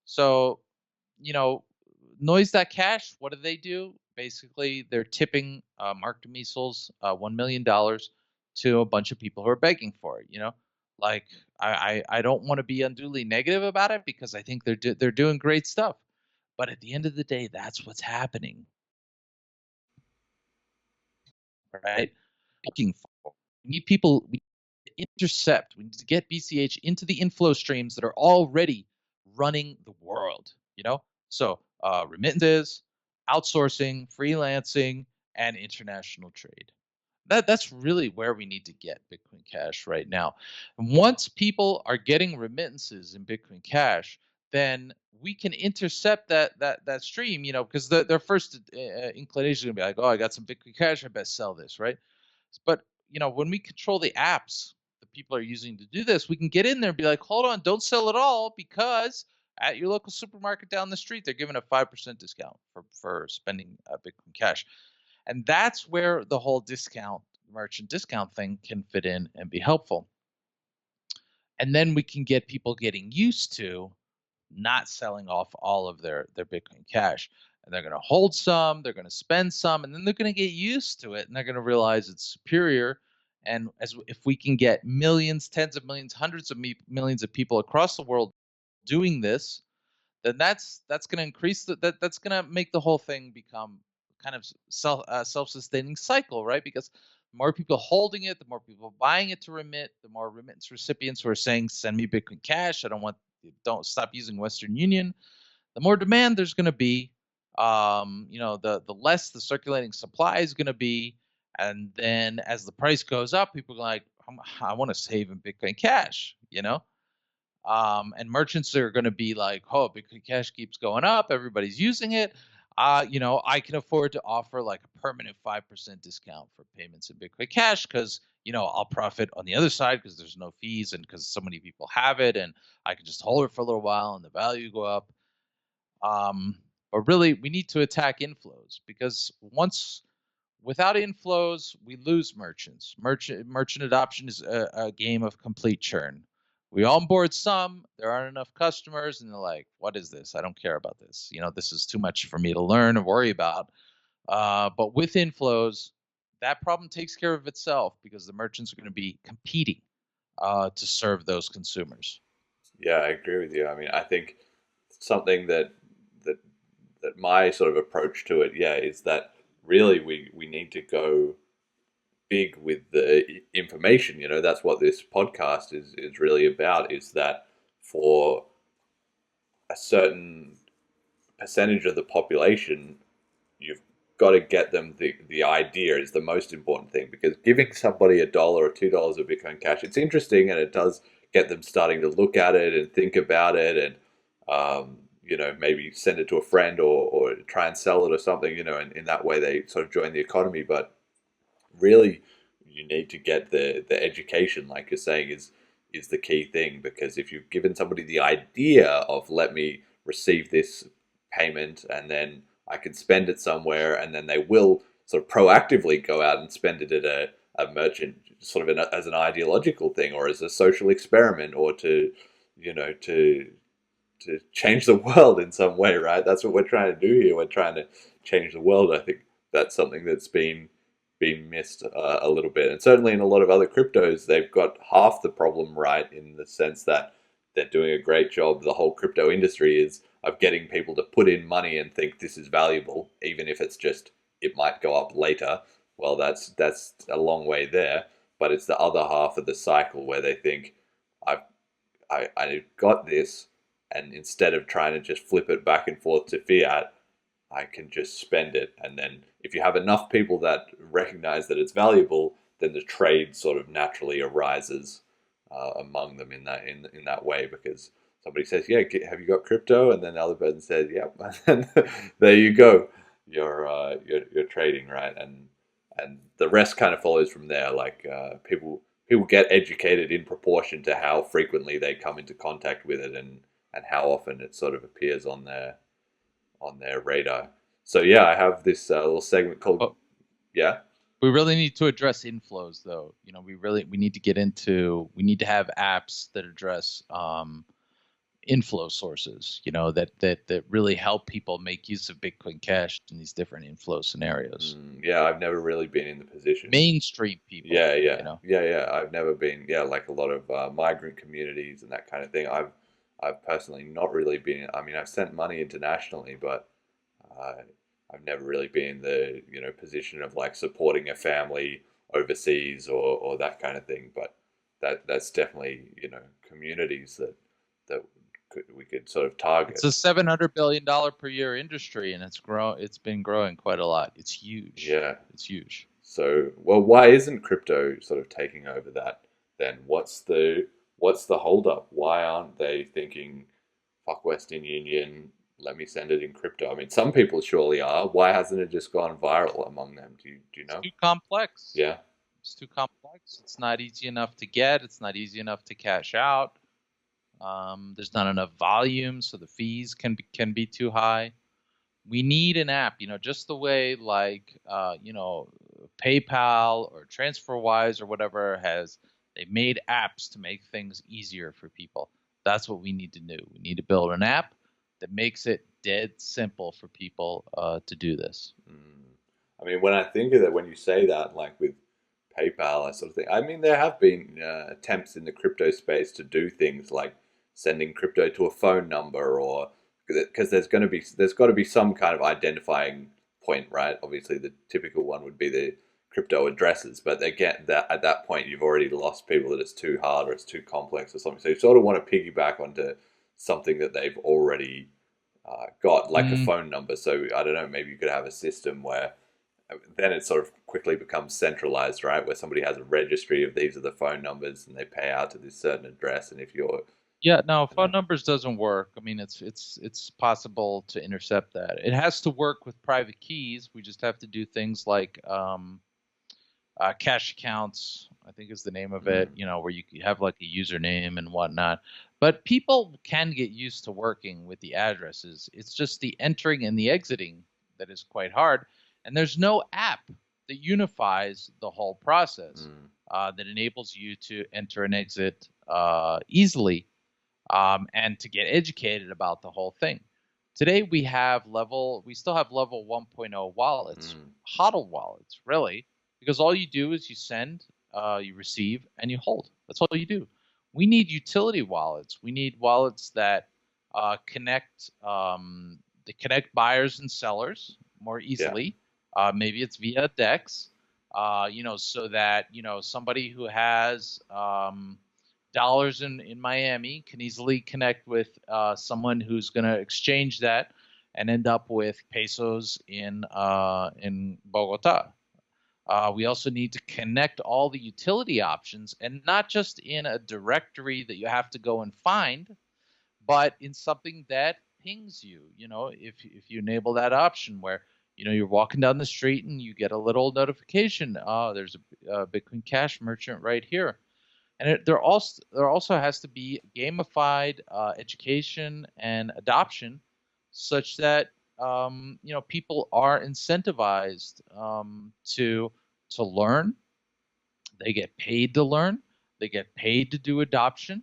So, Noise.cash, what do? Basically, they're tipping Mark DeMiesels $1 million to a bunch of people who are begging for it. Like, I don't want to be unduly negative about it, because I think they're doing great stuff. But at the end of the day, that's what's happening, right? Looking for, we need people. We intercept. We need to get BCH into the inflow streams that are already running the world. So remittances, outsourcing, freelancing, and international trade. That's really where we need to get Bitcoin Cash right now. And once people are getting remittances in Bitcoin Cash, then we can intercept that stream, because their first inclination is going to be like, oh, I got some Bitcoin Cash, I best sell this, right? But when we control the apps that people are using to do this, we can get in there and be like, hold on, don't sell it all, because at your local supermarket down the street, they're giving a 5% discount for spending Bitcoin Cash. And that's where the whole merchant discount thing can fit in and be helpful. And then we can get people getting used to not selling off all of their Bitcoin Cash. And they're going to hold some, they're going to spend some, and then they're going to get used to it, and they're going to realize it's superior. And if we can get millions, tens of millions, hundreds of millions of people across the world doing this, then that's going to increase that's going to make the whole thing become kind of self-sustaining cycle, right? Because the more people holding it, the more people buying it to remit, the more remittance recipients who are saying, send me Bitcoin Cash, don't stop using Western Union, the more demand there's going to be. The less the circulating supply is going to be, and then as the price goes up, people are like, I want to save in Bitcoin Cash, and merchants are going to be like, oh, Bitcoin Cash keeps going up, everybody's using it. I can afford to offer like a permanent 5% discount for payments in Bitcoin Cash, because I'll profit on the other side because there's no fees, and because so many people have it, and I can just hold it for a little while and the value go up. But really, we need to attack inflows, because without inflows, we lose merchants. Merchant adoption is a game of complete churn. We onboard some, there aren't enough customers, and they're like, what is this? I don't care about this. This is too much for me to learn and worry about. But with inflows, that problem takes care of itself, because the merchants are going to be competing to serve those consumers. Yeah, I agree with you. I mean, I think something that my sort of approach to it, is that really we need to go big with the information. That's what this podcast is really about, is that for a certain percentage of the population, you've got to get them the idea is the most important thing, because giving somebody $1 or $2 of Bitcoin Cash, it's interesting, and it does get them starting to look at it and think about it, and maybe send it to a friend, or try and sell it or something, and in that way they sort of join the economy. But really, you need to get the education, like you're saying, is the key thing, because if you've given somebody the idea of, let me receive this payment and then I can spend it somewhere, and then they will sort of proactively go out and spend it at a merchant, sort of as an ideological thing, or as a social experiment, or to change the world in some way, right? That's what we're trying to do here. We're trying to change the world. I think that's something that's been missed a little bit, and certainly in a lot of other cryptos, they've got half the problem right, in the sense that they're doing a great job. The whole crypto industry is of getting people to put in money and think this is valuable, even if it's just, it might go up later. Well, that's a long way there, but it's the other half of the cycle where they think, I got this, and instead of trying to just flip it back and forth to fiat, I can just spend it. And then if you have enough people that recognize that it's valuable, then the trade sort of naturally arises among them in that way, because somebody says, yeah, have you got crypto? And then the other person says, yep. And there you go. You're trading, right? And the rest kind of follows from there. Like people get educated in proportion to how frequently they come into contact with it, and how often it sort of appears on their radar. So yeah, I have this little segment called We really need to address inflows, though. We need to have apps that address inflow sources, that really help people make use of Bitcoin Cash in these different inflow scenarios. Yeah, I've never really been in the position. Mainstream people. Yeah. I've never been, like a lot of migrant communities and that kind of thing. I've personally not really been. I mean, I've sent money internationally, but I've never really been in the position of like supporting a family overseas, or that kind of thing. But that's definitely communities that we could sort of target. It's a $700 billion per year industry, and it's been growing quite a lot. It's huge. Yeah, it's huge. So, well, why isn't crypto sort of taking over that then? What's the holdup? Why aren't they thinking fuck Western Union, let me send it in crypto. I mean, some people surely are. Why hasn't it just gone viral among them? Do you It's know? too complex. Yeah. It's too complex. It's not easy enough to get. It's not easy enough to cash out. There's not enough volume, so the fees can be too high. We need an app, just the way like PayPal or TransferWise or whatever they've made apps to make things easier for people. That's what we need to do. We need to build an app that makes it dead simple for people to do this. I mean, when I think of that, when you say that, like with PayPal, that sort of thing, I mean, there have been attempts in the crypto space to do things like sending crypto to a phone number, or because there's got to be some kind of identifying point, right? Obviously, the typical one would be the crypto addresses, but they get that at that point you've already lost people that it's too hard or it's too complex or something. So you sort of want to piggyback onto something that they've already got, like a phone number. So I don't know, maybe you could have a system where then it sort of quickly becomes centralized, right? Where somebody has a registry of these are the phone numbers and they pay out to this certain address. And if you're, Yeah, no, phone numbers doesn't work. I mean, it's possible to intercept that. It has to work with private keys. We just have to do things like cash accounts, I think is the name of it, where you have like a username and whatnot. But people can get used to working with the addresses. It's just the entering and the exiting that is quite hard. And there's no app that unifies the whole process that enables you to enter and exit easily and to get educated about the whole thing. Today we still have level 1.0 wallets, HODL wallets, really, because all you do is you send, you receive, and you hold. That's all you do. We need utility wallets. We need wallets that connect buyers and sellers more easily. Yeah. Maybe it's via DEX, so that somebody who has dollars in Miami can easily connect with someone who's going to exchange that and end up with pesos in Bogota. We also need to connect all the utility options, and not just in a directory that you have to go and find, but in something that pings you. If you enable that option where you're walking down the street and you get a little notification, there's a Bitcoin Cash merchant right here. And there also has to be gamified education and adoption, such that people are incentivized to learn. They get paid to learn. They get paid to do adoption.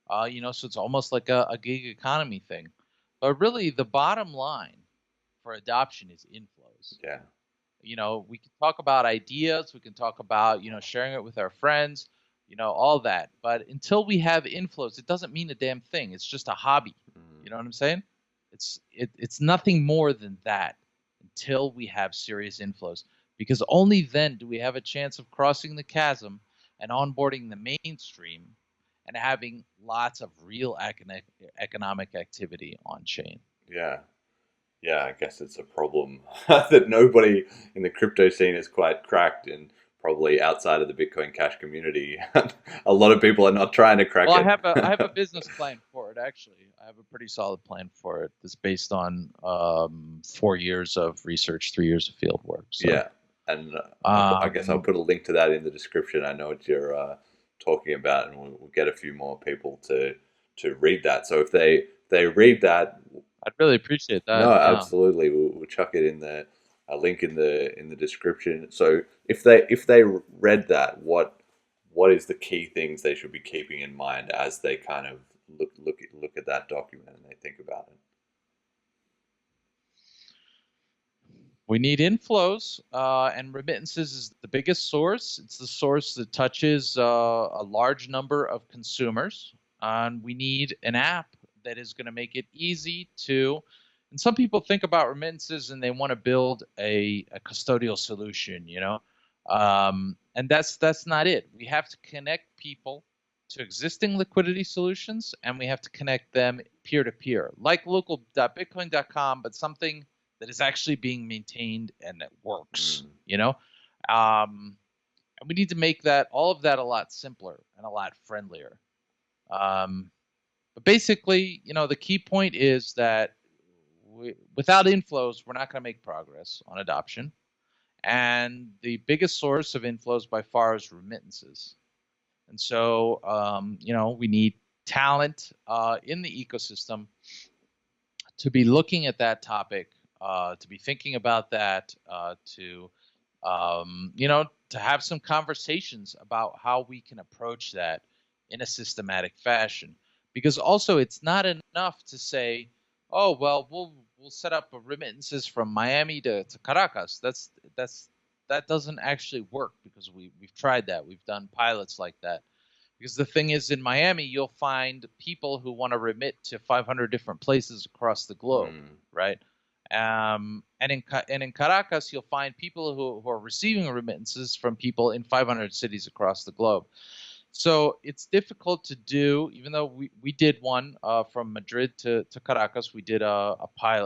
So it's almost like a gig economy thing. But really, the bottom line for adoption is inflows. Yeah. We can talk about ideas. We can talk about sharing it with our friends. All that. But until we have inflows, it doesn't mean a damn thing. It's just a hobby. You know what I'm saying? It's nothing more than that until we have serious inflows, because only then do we have a chance of crossing the chasm and onboarding the mainstream and having lots of real economic activity on chain. Yeah. Yeah, I guess it's a problem that nobody in the crypto scene has quite cracked, and probably outside of the Bitcoin Cash community, a lot of people are not trying to crack it. I have a business plan for it, actually. I have a pretty solid plan for it that's based on 4 years of research, 3 years of field work. So. Yeah, and I guess I'll put a link to that in the description. I know what you're talking about, and we'll get a few more people to read that. So if they read that, I'd really appreciate that. No, yeah. Absolutely. We'll chuck it in a link in the description. So if they read that, what is the key things they should be keeping in mind as they kind of look at that document and they think about it? We need inflows, and remittances is the biggest source. It's the source that touches a large number of consumers, and we need an app that is going to make it easy to. And some people think about remittances and they want to build a custodial solution, and that's not it. We have to connect people to existing liquidity solutions, and we have to connect them peer-to-peer, like local.bitcoin.com, but something that is actually being maintained and that works, and we need to make all of that a lot simpler and a lot friendlier. But basically, the key point is that without inflows, we're not going to make progress on adoption. And the biggest source of inflows by far is remittances. And so, we need talent in the ecosystem to be looking at that topic, to be thinking about that, to have some conversations about how we can approach that in a systematic fashion. Because also, it's not enough to say, oh, well, we'll set up remittances from Miami to Caracas. That doesn't actually work, because we've tried that. We've done pilots like that. Because the thing is, in Miami, you'll find people who want to remit to 500 different places across the globe, right? And in Caracas, you'll find people who are receiving remittances from people in 500 cities across the globe. So it's difficult to do, even though we did one from Madrid to Caracas. We did a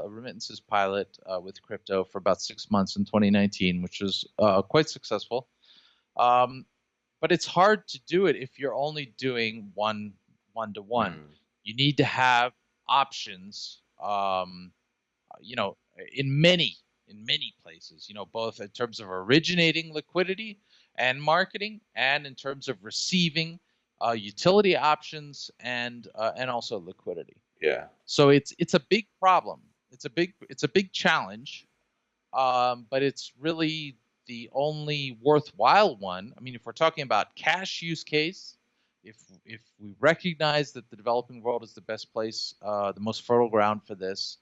remittances pilot with crypto for about 6 months in 2019, which was quite successful. But it's hard to do it if you're only doing one-to-one. You need to have options, in many places, both in terms of originating liquidity and marketing, and in terms of receiving utility options and also liquidity. Yeah. So it's a big problem. It's a big challenge, but it's really the only worthwhile one. I mean, if we're talking about cash use case, if we recognize that the developing world is the best place, the most fertile ground for this,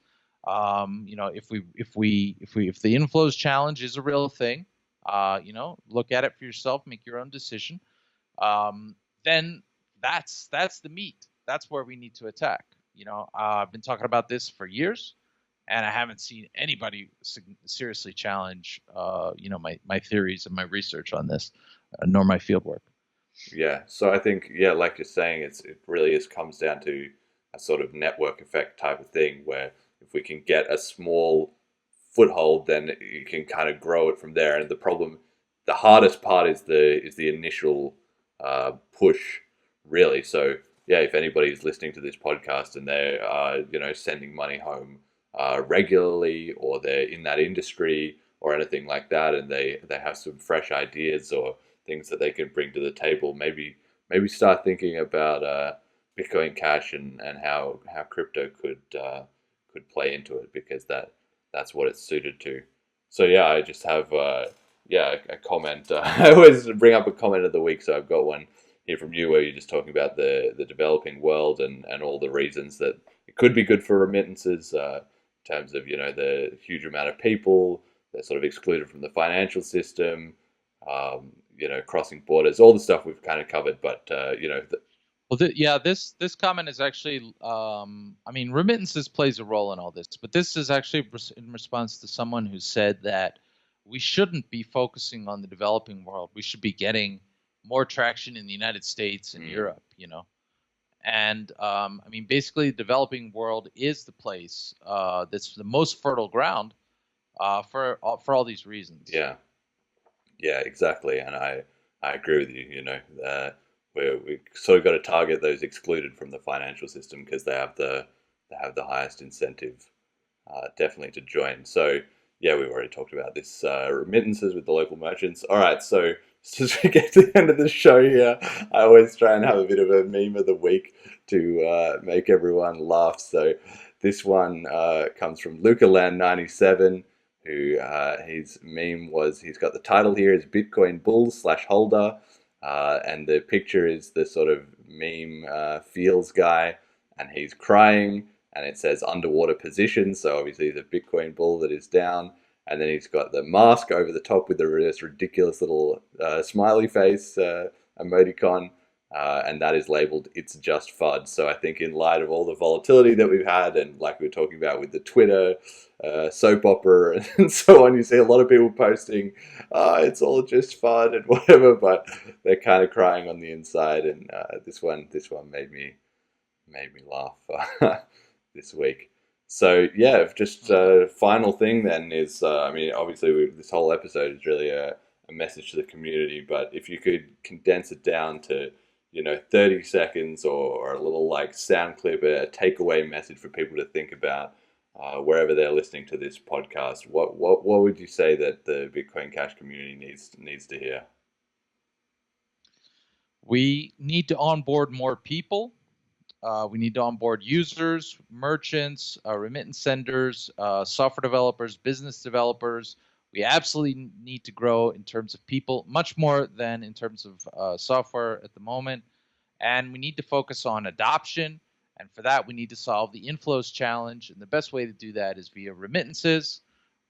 if the inflows challenge is a real thing, look at it for yourself, make your own decision. Then that's the meat. That's where we need to attack. I've been talking about this for years, and I haven't seen anybody seriously challenge, my theories and my research on this, nor my fieldwork. Yeah. So I think, like you're saying, it really comes down to a sort of network effect type of thing, where if we can get a small foothold, then you can kind of grow it from there. And the hardest part is the initial push, really. So yeah, if anybody's listening to this podcast and they're sending money home regularly, or they're in that industry or anything like that, and they have some fresh ideas or things that they can bring to the table, maybe start thinking about Bitcoin Cash and how crypto could play into it, because that's what it's suited to. So yeah, I just have a comment. I always bring up a comment of the week, so I've got one here from you where you're just talking about the developing world and all the reasons that it could be good for remittances, in terms of the huge amount of people that are sort of excluded from the financial system, crossing borders, all the stuff we've kind of covered. But this comment is actually, remittances plays a role in all this, but this is actually in response to someone who said that we shouldn't be focusing on the developing world. We should be getting more traction in the United States and Europe, And basically, the developing world is the place that's the most fertile ground for all these reasons. Yeah, exactly, and I agree with you. We sort of got to target those excluded from the financial system, because they have the highest incentive, definitely, to join. So yeah, we've already talked about this, remittances with the local merchants. All right, so just as we get to the end of the show here, I always try and have a bit of a meme of the week to make everyone laugh. So this one comes from LucaLand97, who his meme was, he's got the title here is Bitcoin Bull / Holder, and the picture is the sort of meme feels guy, and he's crying, and it says underwater position, so obviously the Bitcoin bull that is down, and then he's got the mask over the top with this ridiculous little smiley face emoticon, and that is labeled "It's just FUD." So I think, in light of all the volatility that we've had, and like we were talking about with the Twitter soap opera and so on, you see a lot of people posting, it's all just FUD and whatever, but they're kind of crying on the inside, and this one made me laugh this week. So yeah, just final thing then is, obviously this whole episode is really a message to the community, but if you could condense it down to, 30 seconds or a little like sound clip, a takeaway message for people to think about wherever they're listening to this podcast, what would you say that the Bitcoin Cash community needs to hear? We need to onboard more people. We need to onboard users, merchants, remittance senders, software developers, business developers. We absolutely need to grow in terms of people, much more than in terms of software at the moment. And we need to focus on adoption. And for that, we need to solve the inflows challenge. And the best way to do that is via remittances.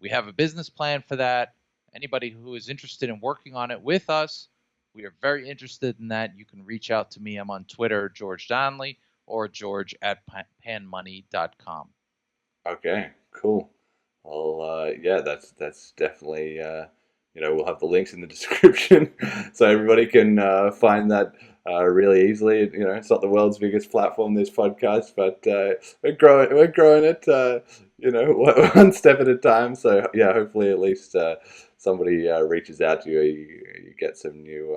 We have a business plan for that. Anybody who is interested in working on it with us, we are very interested in that. You can reach out to me. I'm on Twitter, George Donnelly, or george@panmoney.com. Okay, cool. Well, yeah, that's definitely, we'll have the links in the description so everybody can find that really easily. It's not the world's biggest platform, this podcast, but we're growing it, one step at a time. So yeah, hopefully at least somebody reaches out to you, you get some new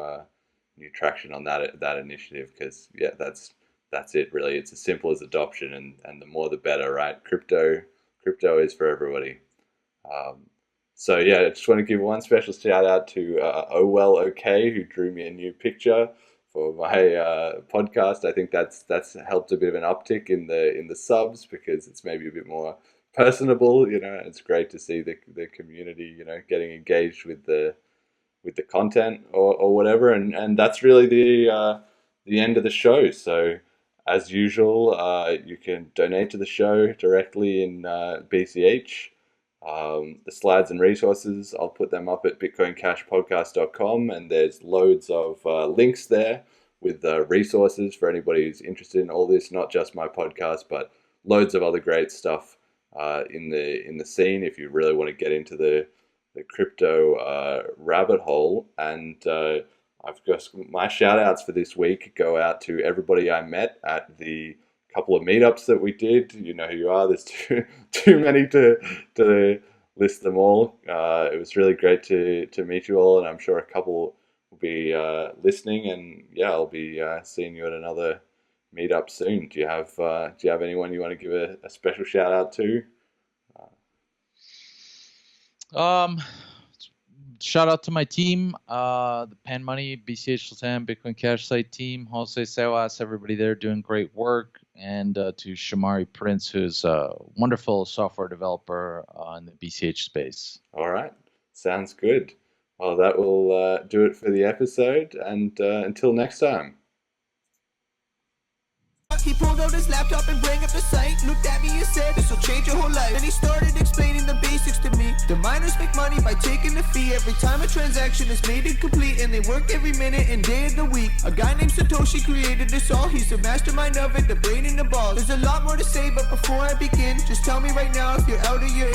traction on that initiative, because yeah, that's it really. It's as simple as adoption, and the more the better, right? Crypto is for everybody. So yeah, I just want to give one special shout out to OK, who drew me a new picture for my podcast. I think that's helped a bit of an uptick in the subs, because it's maybe a bit more personable. It's great to see the community getting engaged with the content or whatever, and that's really the end of the show. So as usual, you can donate to the show directly in BCH. The slides and resources, I'll put them up at bitcoincashpodcast.com, and there's loads of links there with resources for anybody who's interested in all this, not just my podcast, but loads of other great stuff in the scene if you really want to get into the crypto rabbit hole. And I've got my shout outs for this week go out to everybody I met at the couple of meetups that we did. You know who you are. There's too many to list them all. It was really great to meet you all, and I'm sure a couple will be listening. And yeah, I'll be seeing you at another meetup soon. Do you have anyone you want to give a special shout out to? Shout out to my team, the Pan Money, BCH Latam, Bitcoin Cash site team, Jose Sewas, everybody there doing great work, and to Shamari Prince, who's a wonderful software developer in the BCH space. All right, sounds good. Well, that will do it for the episode, and until next time. He pulled out his laptop and bring up the site. Looked at me and said, this will change your whole life. Then he started explaining the basics to me. The miners make money by taking a fee every time a transaction is made and complete, and they work every minute and day of the week. A guy named Satoshi created this all. He's the mastermind of it, the brain and the balls. There's a lot more to say, but before I begin, just tell me right now if you're out or you're in.